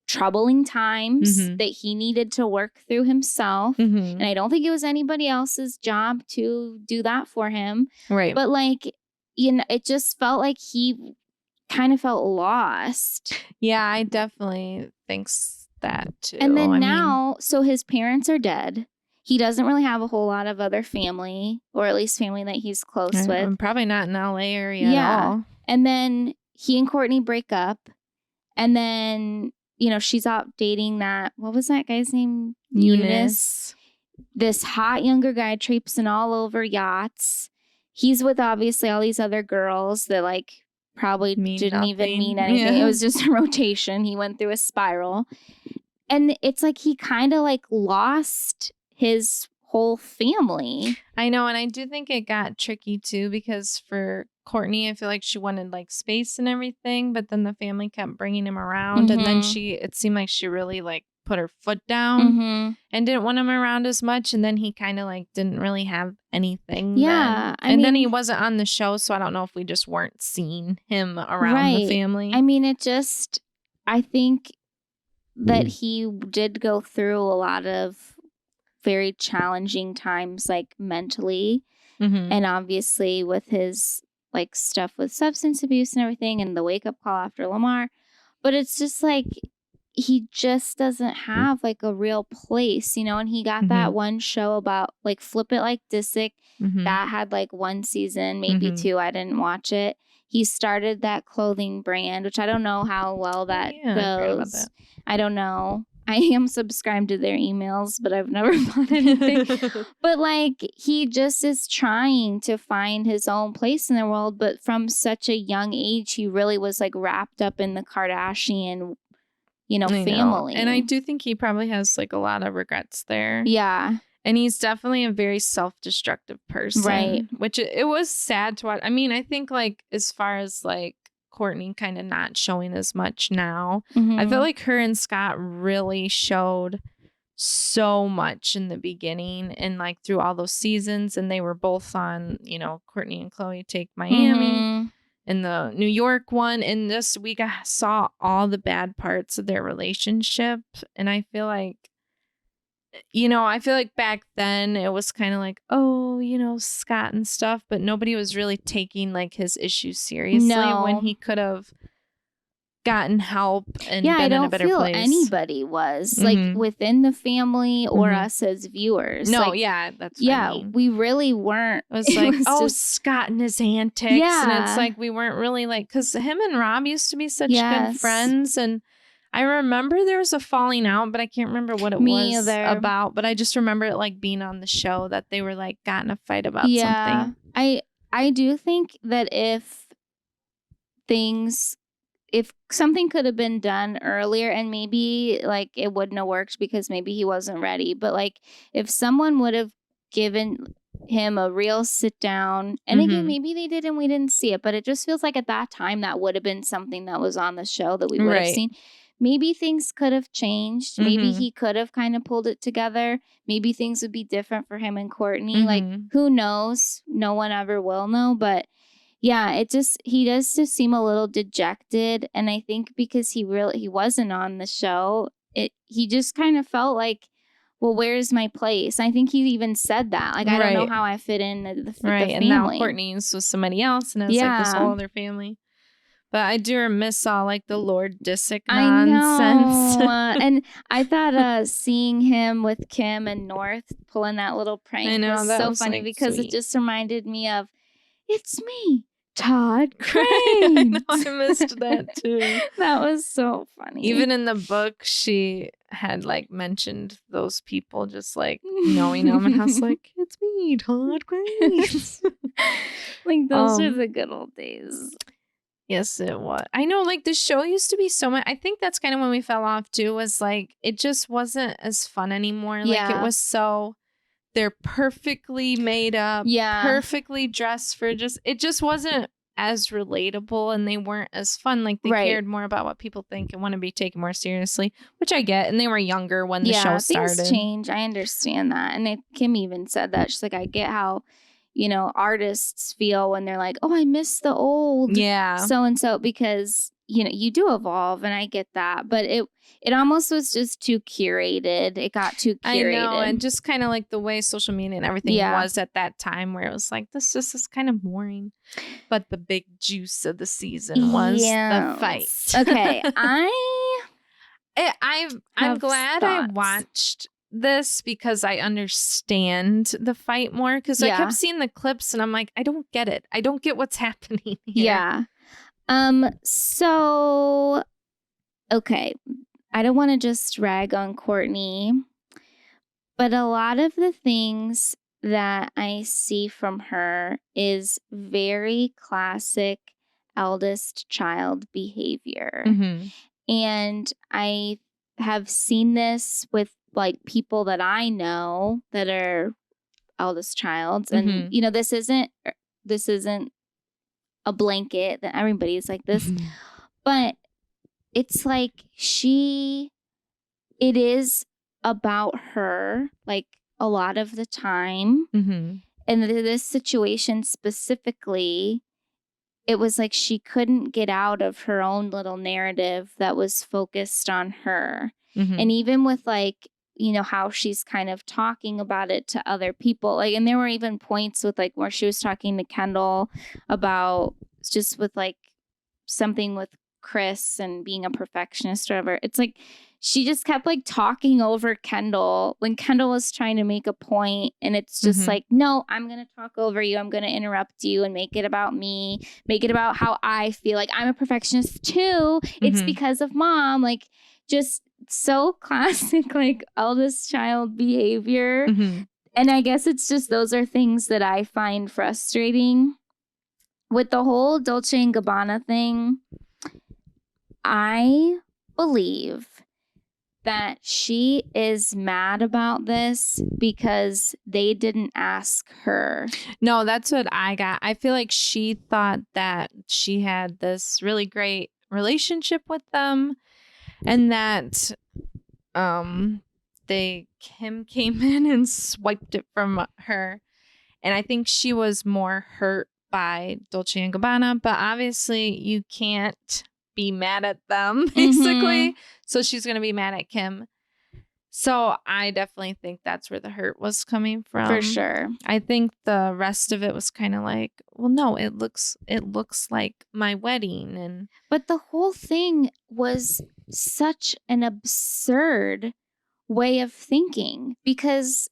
troubling times that he needed to work through himself, and I don't think it was anybody else's job to do that for him, right? But like, you know, it just felt like he kind of felt lost. Yeah, I definitely think that too. And then now, so his parents are dead. He doesn't really have a whole lot of other family, or at least family that he's close with. I'm probably not in LA area at all. And then he and Courtney break up. And then, you know, she's out dating that, what was that guy's name? Eunice. This hot younger guy traipsing all over yachts. He's with obviously all these other girls that like probably didn't even mean anything. It was just a rotation. He went through a spiral. And it's like he kind of like lost his whole family. I know, and I do think it got tricky too, because for Courtney, I feel like she wanted like space and everything, but then the family kept bringing him around, and then it seemed like she really like put her foot down and didn't want him around as much, and then he kind of like didn't really have anything. Yeah, I mean, then he wasn't on the show, so I don't know if we just weren't seeing him around the family. I mean, I think that he did go through a lot of very challenging times, like mentally, and obviously with his like stuff with substance abuse and everything, and the wake up call after Lamar. But it's just like he just doesn't have like a real place, you know. And he got that one show about like Flip It Like Disick that had like one season, maybe two. I didn't watch it. He started that clothing brand, which I don't know how well that goes. I don't know. I am subscribed to their emails, but I've never bought anything. But like, he just is trying to find his own place in the world. But from such a young age, he really was like wrapped up in the Kardashian, you know, family. And I do think he probably has like a lot of regrets there. Yeah. And he's definitely a very self-destructive person. Right. Which it was sad to watch. I mean, I think like as far as like Courtney kind of not showing as much now, I feel like her and Scott really showed so much in the beginning and like through all those seasons. And they were both on, you know, Courtney and Chloe Take Miami and the New York one. And this week I saw all the bad parts of their relationship. And I feel like, you know, back then it was kind of like, oh, you know, Scott and stuff, but nobody was really taking like his issues seriously when he could have gotten help and been in a better place. I don't feel anybody was like within the family or us as viewers. No, like, that's what I mean. We really weren't. It was like, oh, Scott and his antics. Yeah. And it's like we weren't really like, because him and Rob used to be such good friends, and I remember there was a falling out, but I can't remember what it was about. But I just remember it like being on the show that they were like got in a fight about something. I do think that if things if something could have been done earlier, and maybe like it wouldn't have worked because maybe he wasn't ready, but like if someone would have given him a real sit down, and again, maybe they did and we didn't see it, but it just feels like at that time that would have been something that was on the show that we would have seen. Maybe things could have changed. Maybe he could have kind of pulled it together. Maybe things would be different for him and Courtney. Like, who knows? No one ever will know. But yeah, he does just seem a little dejected. And I think because he wasn't on the show, he just kind of felt like, well, where's my place? I think he even said that. Like, I don't know how I fit in the family. And now Courtney's with somebody else and it's like this whole other family. But I do miss all like the Lord Disick nonsense. I know. And I thought seeing him with Kim and North pulling that little prank was so funny like, because it just reminded me of, it's me, Todd Crane. I missed that too. That was so funny. Even in the book, she had like mentioned those people just like knowing them, and I was like, it's me, Todd Crane. Like those are the good old days. Yes, it was. I know, like the show used to be so much. I think that's kind of when we fell off too, was like it just wasn't as fun anymore. Like it was so, they're perfectly made up, perfectly dressed for it just wasn't as relatable, and they weren't as fun. Like they cared more about what people think and want to be taken more seriously, which I get. And they were younger when the show started. Things change. I understand that. And Kim even said that. She's like, I get how, you know, artists feel when they're like, oh, I miss the old so-and-so, because, you know, you do evolve, and I get that. But it almost was just too curated. It got too curated. I know, and just kind of like the way social media and everything was at that time, where it was like, this just is kind of boring. But the big juice of the season was the fight. Okay, I'm glad I watched this because I understand the fight more, because I kept seeing the clips and I'm like, I don't get it. I don't get what's happening here. So okay, I don't want to just rag on Courtney, but a lot of the things that I see from her is very classic eldest child behavior. And I have seen this with like people that I know that are eldest childs, and you know, this isn't a blanket that everybody's like this, but it's like it is about her like a lot of the time. And this situation specifically, it was like she couldn't get out of her own little narrative that was focused on her. And even with like, you know, how she's kind of talking about it to other people. Like, and there were even points with like where she was talking to Kendall about just with like something with Chris and being a perfectionist or whatever. It's like she just kept like talking over Kendall when Kendall was trying to make a point, and it's just like, no, I'm going to talk over you. I'm going to interrupt you and make it about me, make it about how I feel. Like, I'm a perfectionist too. It's because of mom. Like, just so classic, like eldest child behavior. And I guess it's just, those are things that I find frustrating with the whole Dolce & Gabbana thing. I believe that she is mad about this because they didn't ask her. No, that's what I got. I feel like she thought that she had this really great relationship with them, and that Kim came in and swiped it from her. And I think she was more hurt by Dolce & Gabbana, but obviously you can't be mad at them, basically. So she's going to be mad at Kim. So I definitely think that's where the hurt was coming from. For sure. I think the rest of it was kind of like, well, no, it looks like my wedding. But the whole thing was such an absurd way of thinking, because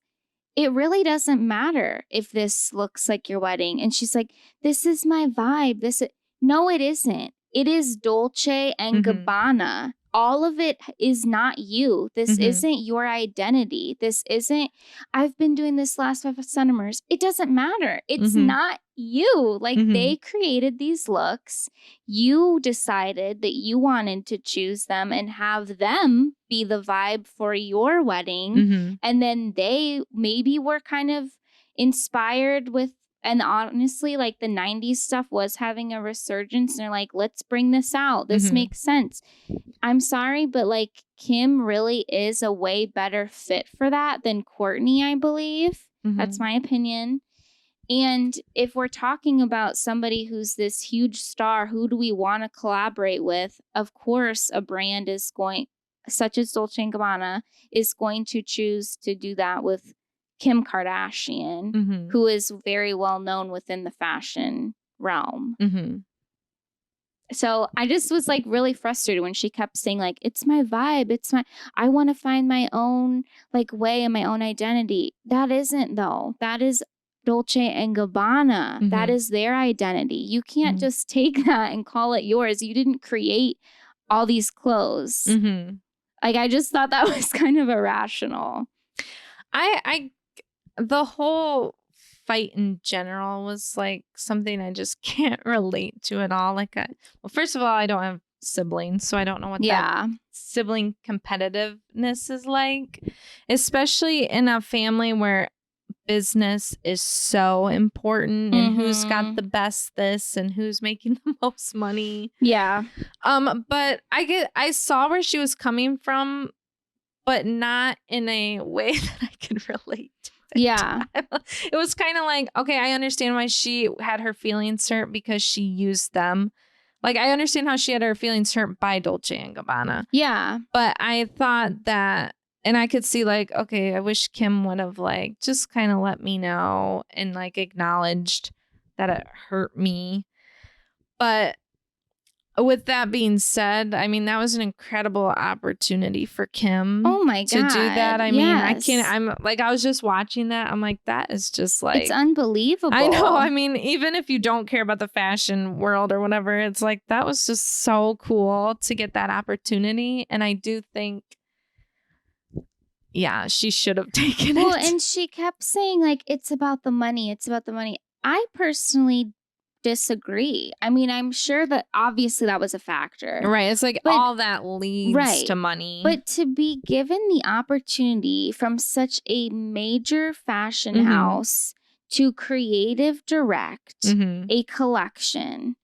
it really doesn't matter if this looks like your wedding. And she's like, this is my vibe. No, it isn't. It is Dolce & Gabbana. all of it is not you. This isn't your identity. This isn't, I've been doing this last 5 summers. It doesn't matter. It's not you. Like they created these looks. You decided that you wanted to choose them and have them be the vibe for your wedding. And then they maybe were kind of inspired with, and honestly, like the 90s stuff was having a resurgence. And they're like, let's bring this out. This makes sense. I'm sorry, but like Kim really is a way better fit for that than Kourtney, I believe. That's my opinion. And if we're talking about somebody who's this huge star, who do we want to collaborate with? Of course, a brand is going, such as Dolce & Gabbana, is going to choose to do that with Kim Kardashian, who is very well known within the fashion realm. So I just was like really frustrated when she kept saying like, it's my vibe. I want to find my own like way and my own identity. That isn't though. That is Dolce and Gabbana. That is their identity. You can't just take that and call it yours. You didn't create all these clothes. Like, I just thought that was kind of irrational. The whole fight in general was like something I just can't relate to at all. Like, well, first of all, I don't have siblings, so I don't know what that sibling competitiveness is like, especially in a family where business is so important and who's got the best this and who's making the most money. Yeah. But I saw where she was coming from, but not in a way that I could relate to. Yeah. It was kind of like, okay, I understand why she had her feelings hurt because she used them. Like, I understand how she had her feelings hurt by Dolce & Gabbana. Yeah. But I thought that, and I could see like, okay, I wish Kim would have like just kind of let me know and like acknowledged that it hurt me. But with that being said, I mean, that was an incredible opportunity for Kim. Oh my God. To do that. I mean, I can't, I'm like, I was just watching that. I'm like, that is just like, it's unbelievable. I know. I mean, even if you don't care about the fashion world or whatever, it's like, that was just so cool to get that opportunity. And I do think, yeah, she should have taken it. Well, and she kept saying like, it's about the money. It's about the money. I personally disagree. I mean, I'm sure that obviously that was a factor. Right. It's like all that leads to money. But to be given the opportunity from such a major fashion house to creative direct a collection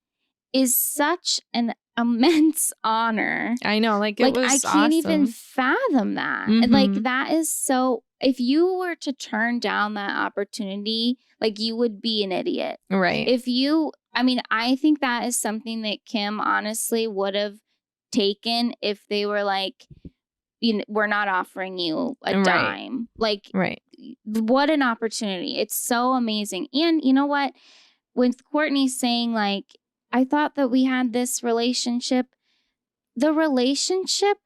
is such an immense honor. I know. Like, it was I can't even fathom that. And like, that is so, if you were to turn down that opportunity, like, you would be an idiot. Right. I think that is something that Kim honestly would have taken if they were like, we're not offering you a dime. Like, what an opportunity. It's so amazing. And you know what? With Kourtney saying like, I thought that we had this relationship. The relationship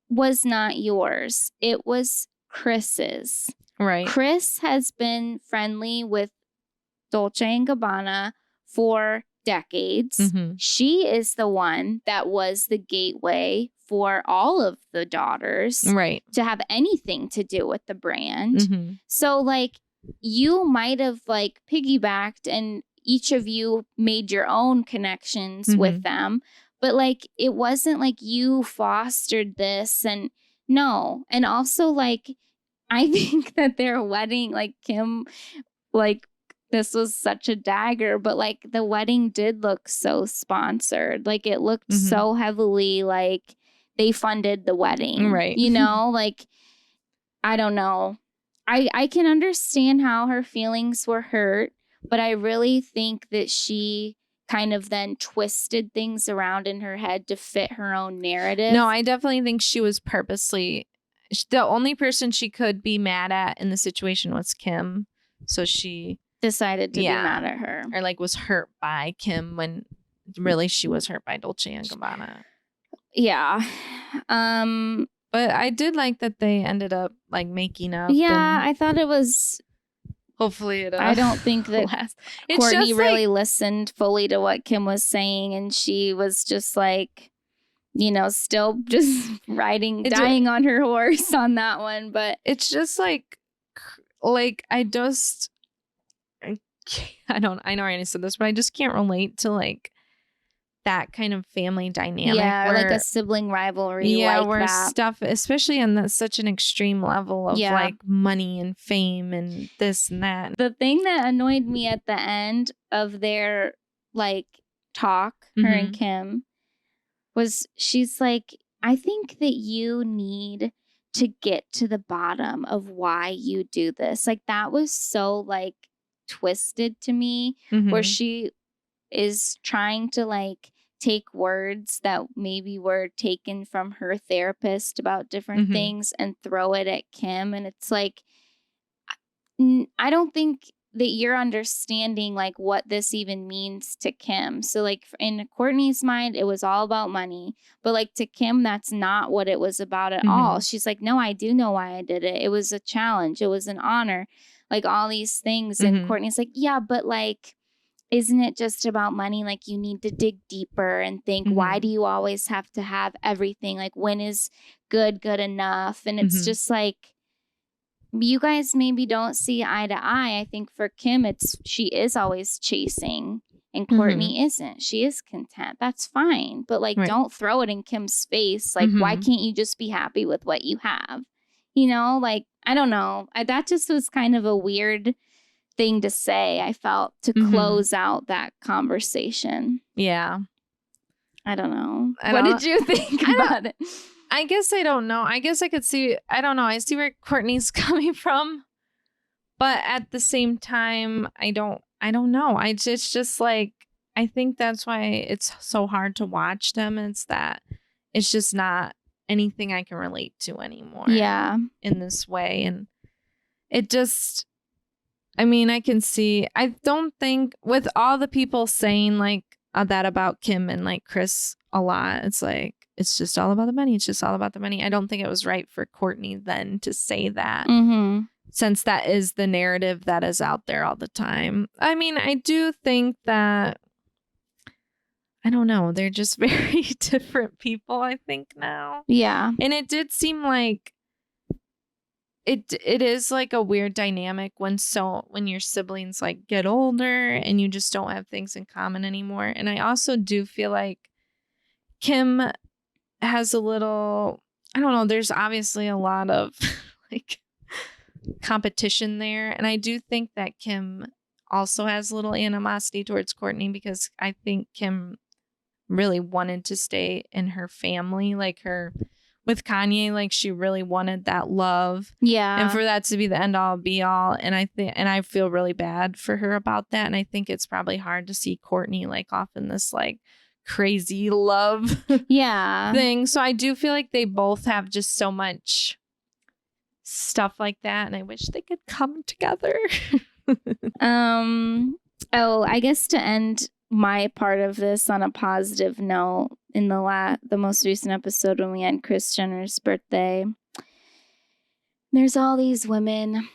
was not yours. It was Chris's. Right. Chris has been friendly with Dolce & Gabbana for decades. She is the one that was the gateway for all of the daughters to have anything to do with the brand. So like, you might have like piggybacked and each of you made your own connections with them. But like, it wasn't like you fostered this and no. And also like, I think that their wedding, like Kim, like this was such a dagger, but like the wedding did look so sponsored. Like it looked so heavily like they funded the wedding. Right. You know, like, I don't know. I can understand how her feelings were hurt, but I really think that she kind of then twisted things around in her head to fit her own narrative. No, I definitely think she was purposely, the only person she could be mad at in the situation was Kim. So she decided to be mad at her. Or like was hurt by Kim when really she was hurt by Dolce & Gabbana. Yeah. But I did like that they ended up like making up. Yeah, I thought it was... Hopefully it I don't think that Kourtney really listened fully to what Kim was saying. And she was just like, still just dying on her horse on that one. But it's just I know I already said this, but I just can't relate to that kind of family dynamic. Yeah, or a sibling rivalry. Yeah, where stuff, especially on such an extreme level of money and fame and this and that. The thing that annoyed me at the end of their talk, her and Kim, was she's like, I think that you need to get to the bottom of why you do this. That was so twisted to me, where she is trying to take words that maybe were taken from her therapist about different things and throw it at Kim. And it's I don't think that you're understanding what this even means to Kim. So in Courtney's mind, it was all about money, but to Kim, that's not what it was about at all. She's like, no, I do know why I did it. It was a challenge. It was an honor, all these things. And Courtney's like, yeah, but isn't it just about money? You need to dig deeper and think, why do you always have to have everything? When is good enough? And it's just you guys maybe don't see eye to eye. I think for Kim, she is always chasing, and Courtney isn't. She is content. That's fine. But don't throw it in Kim's face. Why can't you just be happy with what you have? I don't know. That just was kind of a weird thing to say, I felt, to close out that conversation. Yeah. I don't know. What did you think about it? I guess I don't know. I guess I could see, I don't know. I see where Courtney's coming from, but at the same time, I don't know. It's just I think that's why it's so hard to watch them. It's that it's just not anything I can relate to anymore. Yeah. In this way. And it just, I can see, I don't think with all the people saying that about Kim and Chris a lot, it's it's just all about the money. It's just all about the money. I don't think it was right for Courtney then to say that, since that is the narrative that is out there all the time. I do think that, I don't know, they're just very different people, I think, now. Yeah. And it did seem it is a weird dynamic when your siblings get older and you just don't have things in common anymore. And I also do feel Kim has a little, I don't know, there's obviously a lot of competition there. And I do think that Kim also has a little animosity towards Courtney, because I think Kim really wanted to stay in her family, her with Kanye, she really wanted that love. Yeah. And for that to be the end all be all. And I feel really bad for her about that. And I think it's probably hard to see Courtney off in this crazy love thing. So I do feel they both have just so much stuff like that. And I wish they could come together. I guess to end my part of this on a positive note, in the most recent episode when we had Kris Jenner's birthday, there's all these women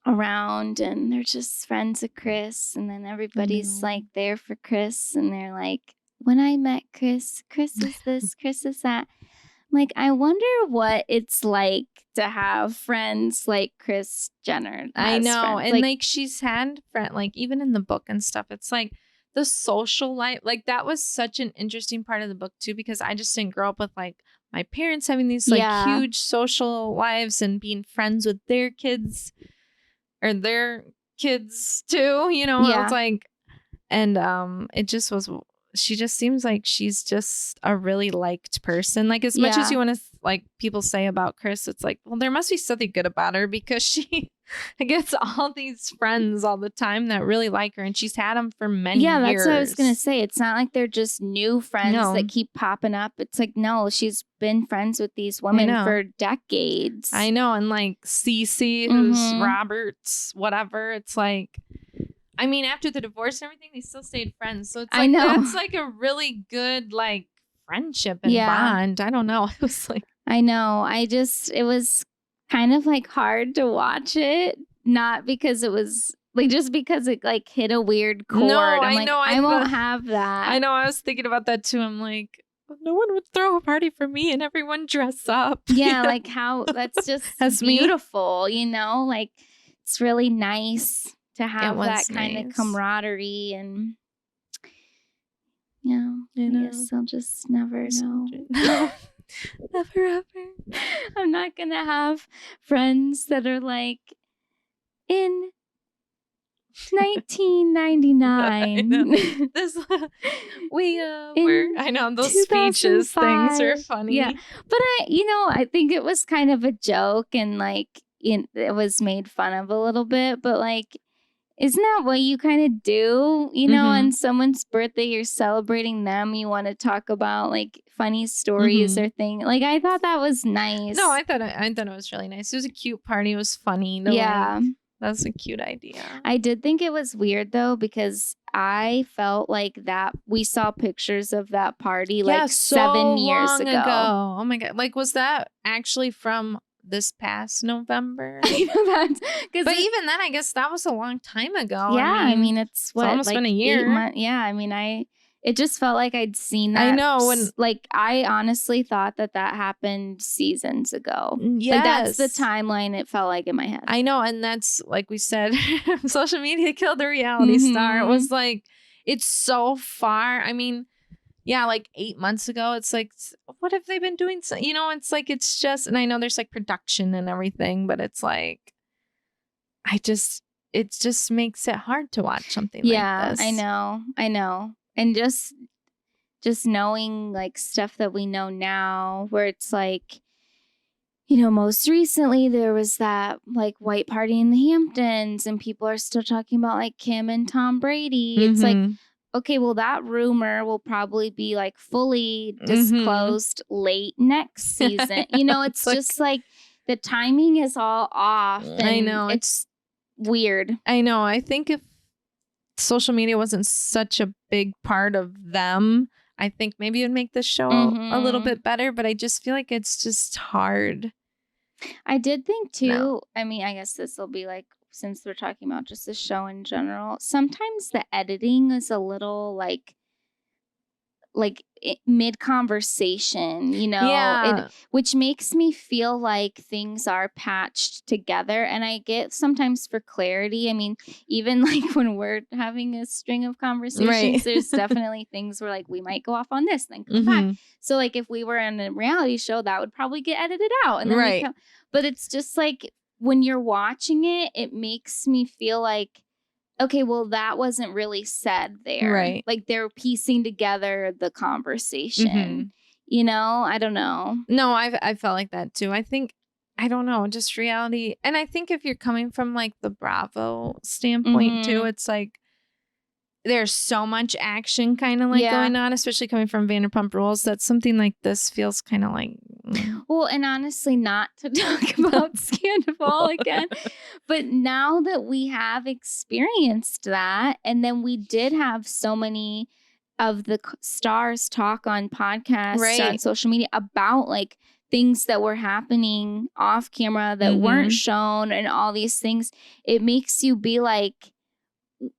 around and they're just friends of Kris, and then everybody's there for Kris, and they're when I met Kris is this, Kris is that. I wonder what it's like to have friends like Kris Jenner. I know. Friends. And she's had even in the book and stuff, it's the social life, that was such an interesting part of the book too, because I just didn't grow up with my parents having these huge social lives and being friends with their kids or their kids too, it's and it just was, she just seems she's just a really liked person. As much as you want to people say about Kris, it's well, there must be something good about her, because she gets all these friends all the time that really like her, and she's had them for many years. Yeah, that's what I was gonna say. It's not they're just new friends that keep popping up. It's no, she's been friends with these women for decades. I know. And Cece, who's Robert's whatever, it's after the divorce and everything, they still stayed friends. So it's that's a really good friendship and bond. I don't know. It was I know. It was kind of hard to watch it, not because it was just because it hit a weird chord. No, I know. I won't have that. I know. I was thinking about that too. I'm no one would throw a party for me and everyone dress up. Yeah, like how that's just That's beautiful, you know? Like it's really nice to have that kind of nice. camaraderie and I guess I'll just never know. No. Never ever. I'm not gonna have friends that are like in 1999. I know those speeches things are funny. Yeah, but I think it was kind of a joke and like it was made fun of a little bit. But like, isn't that what you kind of do? On someone's birthday, you're celebrating them. You want to talk about like funny stories or things. Like I thought that was nice. No, I thought it was really nice. It was a cute party. It was funny. That's a cute idea. I did think it was weird though because I felt like that we saw pictures of that party like 7 years ago. Oh my God! Like, was that actually from this past November? I know that. But even then, I guess that was a long time ago. Yeah, I mean it's almost like been a year. 8 months. Yeah, I mean it just felt like I'd seen that. I know. I honestly thought that happened seasons ago. Yes. Like that's the timeline it felt like in my head. I know. And that's like we said, social media killed the reality star. It was like, it's so far. I mean, yeah, like 8 months ago, it's like, what have they been doing? So, it's like, it's just, and I know there's like production and everything, but it's like, it just makes it hard to watch something like this. Yeah, I know. And just knowing like stuff that we know now where it's like, most recently there was that like white party in the Hamptons and people are still talking about like Kim and Tom Brady. It's like, okay, well that rumor will probably be like fully disclosed late next season. It's just like the timing is all off. And I know. It's weird. I know. I think if social media wasn't such a big part of them, I think maybe it would make the show a little bit better, but I just feel like it's just hard. I did think too, I mean, I guess this will be like, since we're talking about just the show in general, sometimes the editing is a little like mid conversation, which makes me feel like things are patched together. And I get sometimes for clarity. I mean, even like when we're having a string of conversations, there's definitely things where like we might go off on this, then come back. So like if we were in a reality show, that would probably get edited out. And then but it's just like when you're watching it, it makes me feel like, okay, well, that wasn't really said there. Right. Like they're piecing together the conversation. I don't know. No, I felt like that too. I think, I don't know, just reality. And I think if you're coming from like the Bravo standpoint too, it's like there's so much action kind of like going on, especially coming from Vanderpump Rules, that something like this feels kind of like... Well, and honestly, not to talk about Scandal again, but now that we have experienced that, and then we did have so many of the stars talk on podcasts, on social media about like things that were happening off camera that weren't shown and all these things, it makes you be like,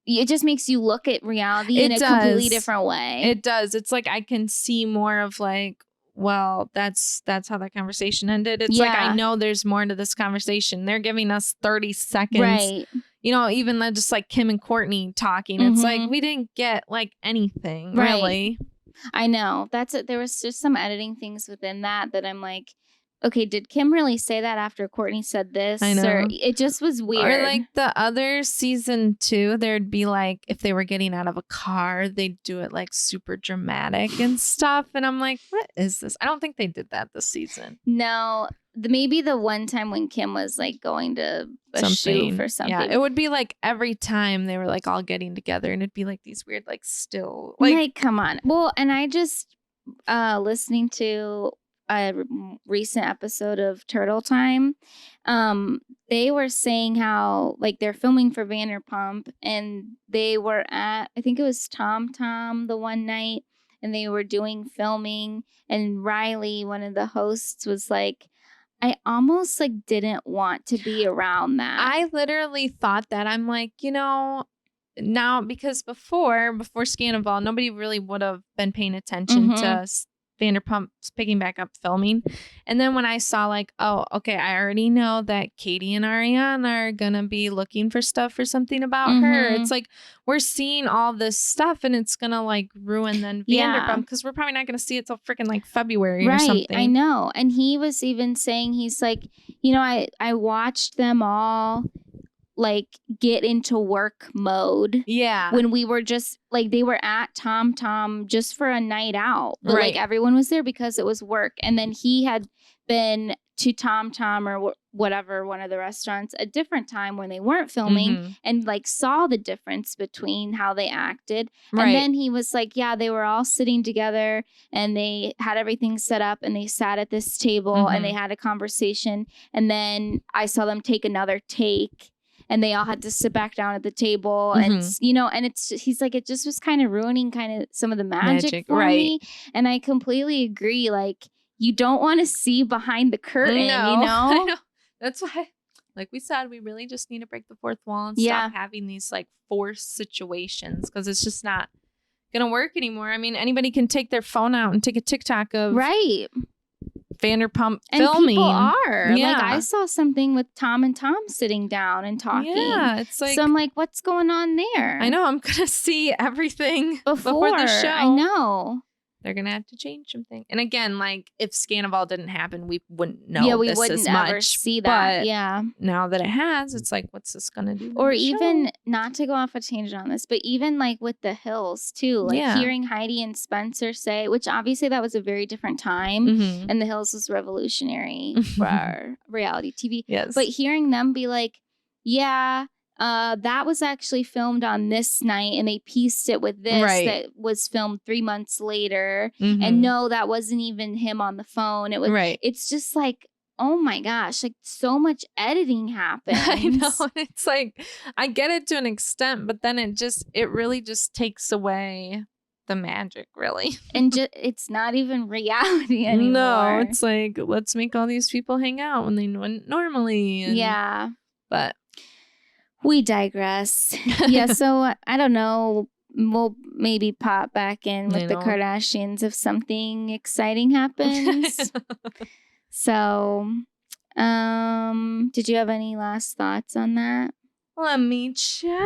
it just makes you look at reality in a completely different way. It does. It's like I can see more of like, well, that's how that conversation ended. It's like, I know there's more to this conversation. They're giving us 30 seconds. Right. Even just like Kim and Courtney talking. It's like we didn't get like anything really. I know. That's it. There was just some editing things within that I'm like, okay, did Kim really say that after Courtney said this? I know. Or it just was weird. Or like the other season 2, there'd be like, if they were getting out of a car, they'd do it like super dramatic and stuff. And I'm like, what is this? I don't think they did that this season. No, maybe the one time when Kim was like going to a shoot for something. Yeah, it would be like every time they were like all getting together and it'd be like these weird, like still. Like come on. Well, and I just listening to a recent episode of Turtle Time, they were saying how like they're filming for Vanderpump and they were at, I think it was Tom the one night, and they were doing filming, and Riley, one of the hosts, was like, I almost like didn't want to be around that. I literally thought that. I'm like, now, because before Scandal, nobody really would have been paying attention to Vanderpump's picking back up filming. And then when I saw like, oh, okay, I already know that Katie and Ariana are going to be looking for stuff or something about her. It's like, we're seeing all this stuff and it's going to like ruin then Vanderpump because we're probably not going to see it till freaking like February or something. I know. And he was even saying, he's like, you know, I watched them all like get into work mode when we were just like, they were at Tom just for a night out, but like everyone was there because it was work. And then he had been to Tom or whatever, one of the restaurants a different time when they weren't filming and like saw the difference between how they acted. And then he was like, yeah, they were all sitting together and they had everything set up and they sat at this table and they had a conversation. And then I saw them take another take and they all had to sit back down at the table and, you know, and he's like, it just was kind of ruining kind of some of the magic for me. And I completely agree. Like, you don't want to see behind the curtain, you know? I know? That's why, like we said, we really just need to break the fourth wall and stop having these like forced situations because it's just not going to work anymore. I mean, anybody can take their phone out and take a TikTok of Vanderpump filming. People are. Like, I saw something with Tom and Tom sitting down and talking. Yeah, it's like... So I'm like, what's going on there? I know. I'm going to see everything before the show. I know. They're going to have to change something. And again, like, if Scandival didn't happen, we wouldn't know we this wouldn't as ever much. See that. But now that it has, it's like, what's this going to do? Or even, not to go off a tangent on this, but even like with the Hills too, like hearing Heidi and Spencer say, which obviously that was a very different time and the Hills was revolutionary for our reality TV. Yes. But hearing them be like, that was actually filmed on this night and they pieced it with this that was filmed 3 months later. And no, that wasn't even him on the phone. It was it's just like, oh my gosh, like so much editing happens. I know. It's like, I get it to an extent, but then it really just takes away the magic, really. And it's not even reality anymore. No, it's like, let's make all these people hang out when they wouldn't normally. And, but we digress. So I don't know. We'll maybe pop back in with the Kardashians if something exciting happens. So, did you have any last thoughts on that? Let me check.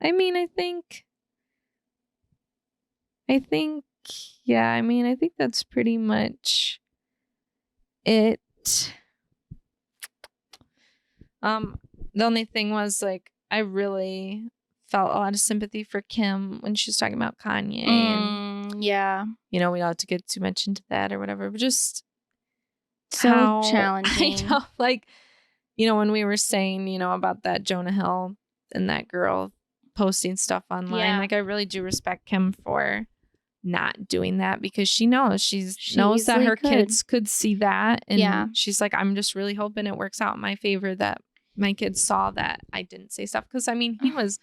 I mean, I think, I think that's pretty much it. The only thing was like, I really felt a lot of sympathy for Kim when she was talking about Kanye. And, you know, we don't have to get too much into that or whatever, but just so challenging. I know, like, you know, when we were saying, you know, about that Jonah Hill and that girl posting stuff online, like, I really do respect Kim for not doing that because she knows knows that her kids could see that. And she's like, I'm just really hoping it works out in my favor that my kids saw that I didn't say stuff. Because, I mean, he was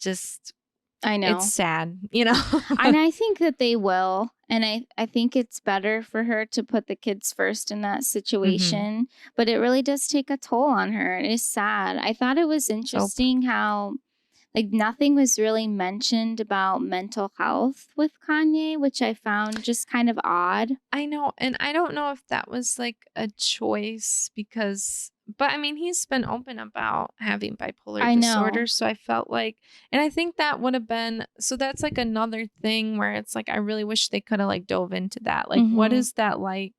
just... I know. It's sad, you know? And I think that they will. And I think it's better for her to put the kids first in that situation. But it really does take a toll on her. It is sad. I thought it was interesting how... like, nothing was really mentioned about mental health with Kanye, which I found just kind of odd. I know. And I don't know if that was, like, a choice because... But, I mean, he's been open about having bipolar disorder. So I felt like... And I think that would have been... So that's, like, another thing where it's, like, I really wish they could have, like, dove into that. Like, what is that like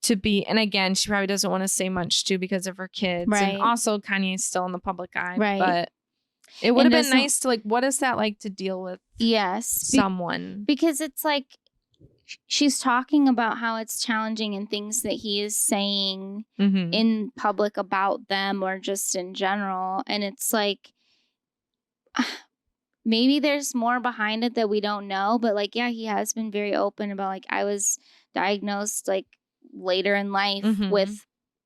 to be... And, again, she probably doesn't want to say much, too, because of her kids. Right. And also, Kanye's still in the public eye. Right. But... It would have been nice to, like, what is that like to deal with someone? Because it's like she's talking about how it's challenging and things that he is saying in public about them or just in general. And it's like, maybe there's more behind it that we don't know. But, like, he has been very open about, like, I was diagnosed, like, later in life with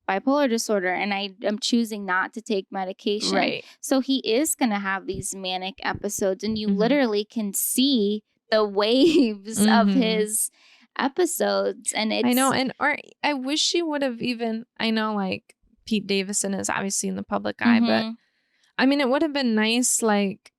bipolar disorder and I am choosing not to take medication. Right. So he is going to have these manic episodes and you literally can see the waves of his episodes. And it's... I know. And I wish she would have even... I know, like, Pete Davidson is obviously in the public eye, but I mean, it would have been nice, like,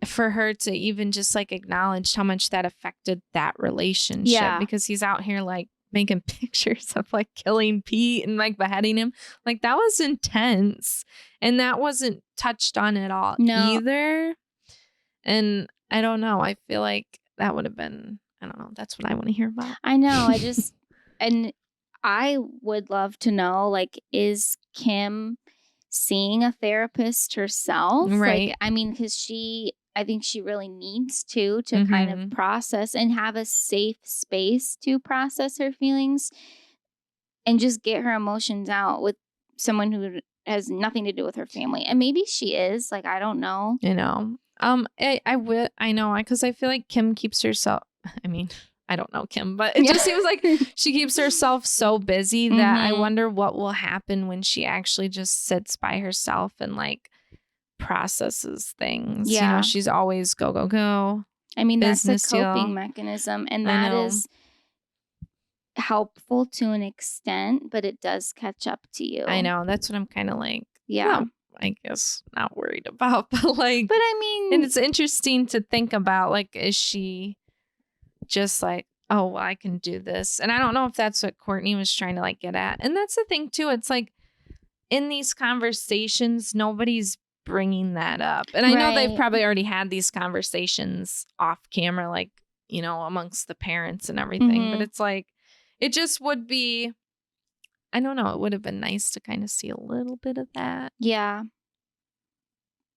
for her to even just like acknowledge how much that affected that relationship, because he's out here like making pictures of like killing Pete and like beheading him. Like that was intense, and that wasn't touched on at all either. And I don't know, I feel like that would have been, I don't know, that's what I want to hear about. I know. And I would love to know, like, is Kim seeing a therapist herself? Right. Like, I mean, because I think she really needs to kind of process and have a safe space to process her feelings and just get her emotions out with someone who has nothing to do with her family. And maybe she is, like, I don't know. You know, I know, because I feel like Kim keeps herself, I mean, I don't know Kim, but it just seems like she keeps herself so busy that I wonder what will happen when she actually just sits by herself and like processes things. Yeah. You know, she's always go, go, go. I mean, that's a coping mechanism, and that is helpful to an extent, but it does catch up to you. I know. That's what I'm kind of like, I guess not worried about, but like, but I mean, and it's interesting to think about, like, is she just like, oh, well, I can do this? And I don't know if that's what Courtney was trying to like get at. And that's the thing too. It's like in these conversations, nobody's bringing that up. And I know they've probably already had these conversations off camera, like, you know, amongst the parents and everything. But it's like, it just would be, I don't know, it would have been nice to kind of see a little bit of that. Yeah.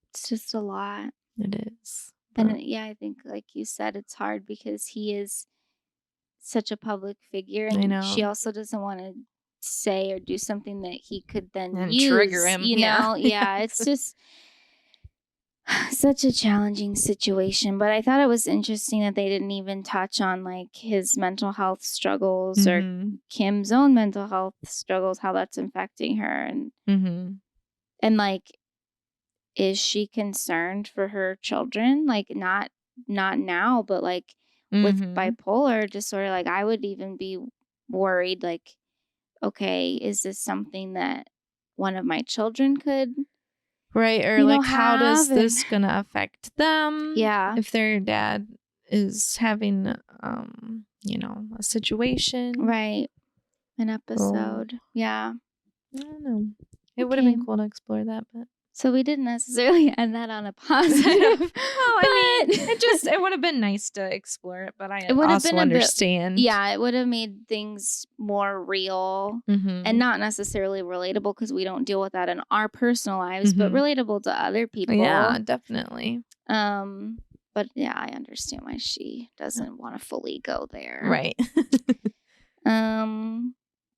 It's just a lot. It is. And I think like you said, it's hard because he is such a public figure, and I know. She also doesn't want to say or do something that he could then use, trigger him. You know? Yeah. It's just such a challenging situation. But I thought it was interesting that they didn't even touch on like his mental health struggles or Kim's own mental health struggles, how that's affecting her, and like, is she concerned for her children? Like not now, but like with bipolar disorder, like I would even be worried, like, okay, is this something that one of my children could, right? Or like, how does this gonna affect them? Yeah. If their dad is having, you know, a situation. Right. An episode. Yeah. I don't know. It would have been cool to explore that, but. So we didn't necessarily end that on a positive. Well, I mean, it would have been nice to explore it, but I also understand. It would have made things more real and not necessarily relatable, because we don't deal with that in our personal lives, but relatable to other people. Yeah, definitely. But yeah, I understand why she doesn't want to fully go there. Right.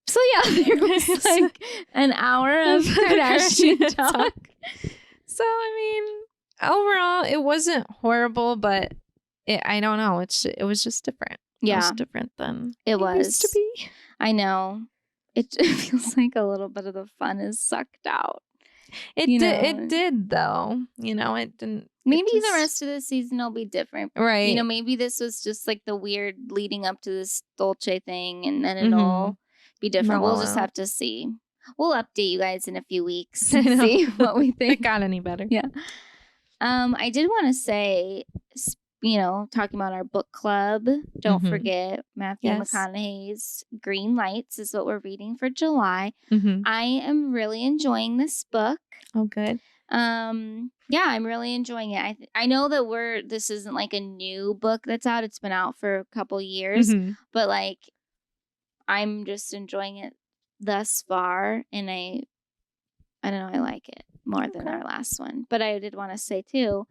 So yeah, there was like an hour of Kardashian talk. So I mean, overall, it wasn't horrible, but I don't know. It was just different. Yeah, it was different than it used to be. I know. It feels like a little bit of the fun is sucked out. It did though. You know, it didn't. Maybe the rest of the season will be different. Right. You know, maybe this was just like the weird leading up to this Dolce thing, and then it'll be different. We'll just have to see. We'll update you guys in a few weeks and see what we think. It got any better. Yeah. I did want to say, you know, talking about our book club, don't forget Matthew McConaughey's Greenlights is what we're reading for July. I am really enjoying this book. Oh, good. Yeah, I'm really enjoying it. I know that this isn't like a new book that's out. It's been out for a couple years, but like, I'm just enjoying it thus far, and I don't know, I like it more than our last one. But I did want to say too,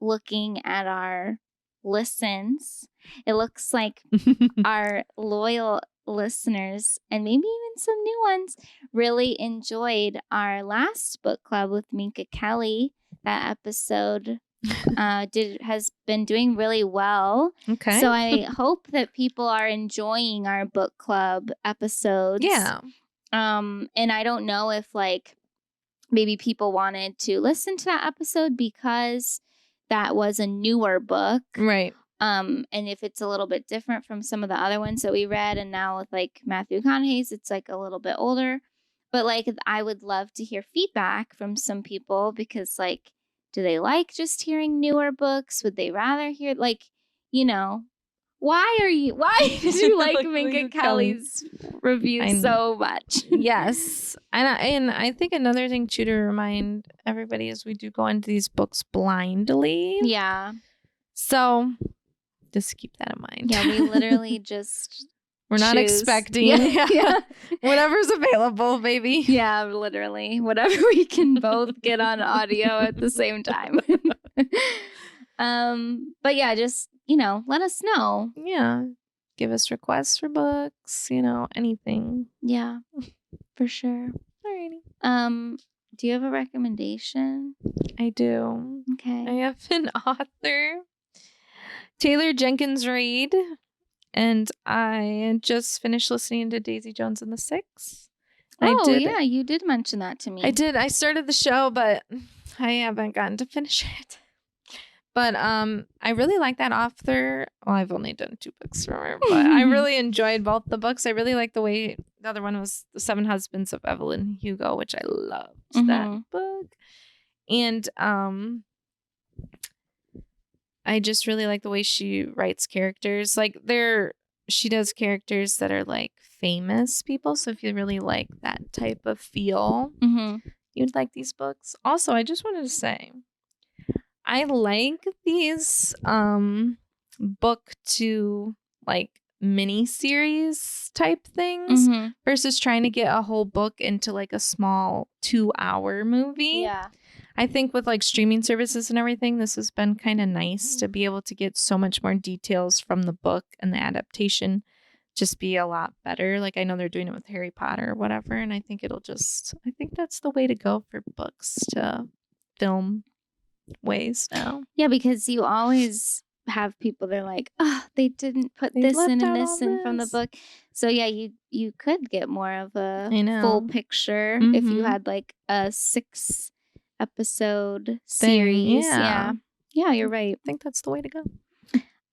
looking at our listens, it looks like our loyal listeners, and maybe even some new ones, really enjoyed our last book club with Minka Kelly. That episode has been doing really well. Okay. So I hope that people are enjoying our book club episodes. Yeah. And I don't know if like maybe people wanted to listen to that episode because that was a newer book. Right. And if it's a little bit different from some of the other ones that we read, and now with like Matthew McConaughey's, it's like a little bit older. But like, I would love to hear feedback from some people, because like do they like just hearing newer books? Would they rather hear, like, you know, why did you like Minka Kelly's review so much? Yes. And I think another thing too to remind everybody is we do go into these books blindly. Yeah. So just keep that in mind. Yeah, we literally just we're not expecting whatever's available, baby. Yeah, literally. Whatever we can both get on audio at the same time. But yeah, just, let us know. Yeah. Give us requests for books, anything. Yeah, for sure. Alrighty. Do you have a recommendation? I do. Okay. I have an author, Taylor Jenkins Reid, and I just finished listening to Daisy Jones and the Six. Yeah, you did mention that to me. I did. I started the show, but I haven't gotten to finish it. But I really like that author. Well, I've only done 2 books from her, but I really enjoyed both the books. I really like the way the other one was The 7 Husbands of Evelyn Hugo, which I loved that book. And I just really like the way she writes characters. Like she does characters that are like famous people. So if you really like that type of feel, you'd like these books. Also, I just wanted to say, I like these book to like mini series type things versus trying to get a whole book into like a small 2-hour movie. Yeah. I think with like streaming services and everything, this has been kind of nice to be able to get so much more details from the book, and the adaptation just be a lot better. Like I know they're doing it with Harry Potter or whatever, and I think I think that's the way to go for books to film ways now. Yeah, because you always have people that are like, oh, they didn't put this in and this in from the book. So yeah, you could get more of a full picture if you had like a 6 episode series. Yeah, you're right. I think that's the way to go.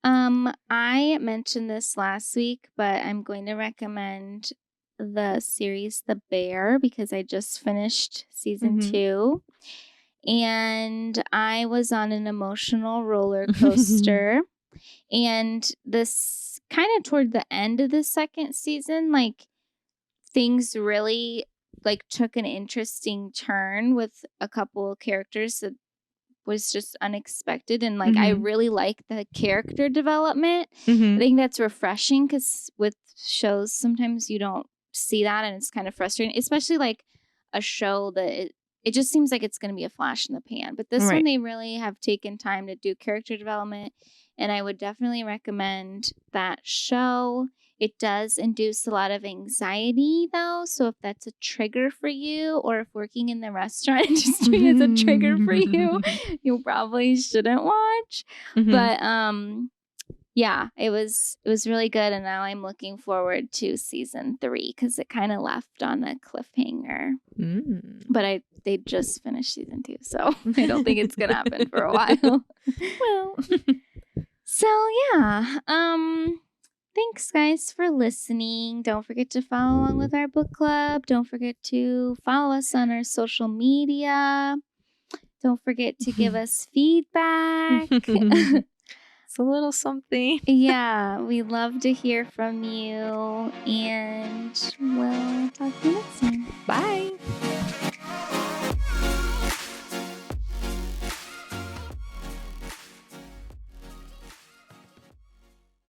I mentioned this last week, but I'm going to recommend the series The Bear because I just finished season 2. And I was on an emotional roller coaster. And this kind of toward the end of the 2nd season, like things really like took an interesting turn with a couple of characters that was just unexpected. And like I really like the character development. I think that's refreshing because with shows, sometimes you don't see that and it's kind of frustrating, especially like a show that it just seems like it's going to be a flash in the pan. But this one, they really have taken time to do character development. And I would definitely recommend that show. It does induce a lot of anxiety, though. So if that's a trigger for you, or if working in the restaurant industry is a trigger for you, you probably shouldn't watch. But yeah, it was really good. And now I'm looking forward to season 3 because it kind of left on a cliffhanger. But they just finished season 2, so I don't think it's gonna happen for a while. Well, so yeah, thanks guys for listening. Don't forget to follow along with our book club. Don't forget to follow us on our social media. Don't forget to give us feedback. It's a little something. Yeah, we love to hear from you, and we'll talk to you next time. Bye.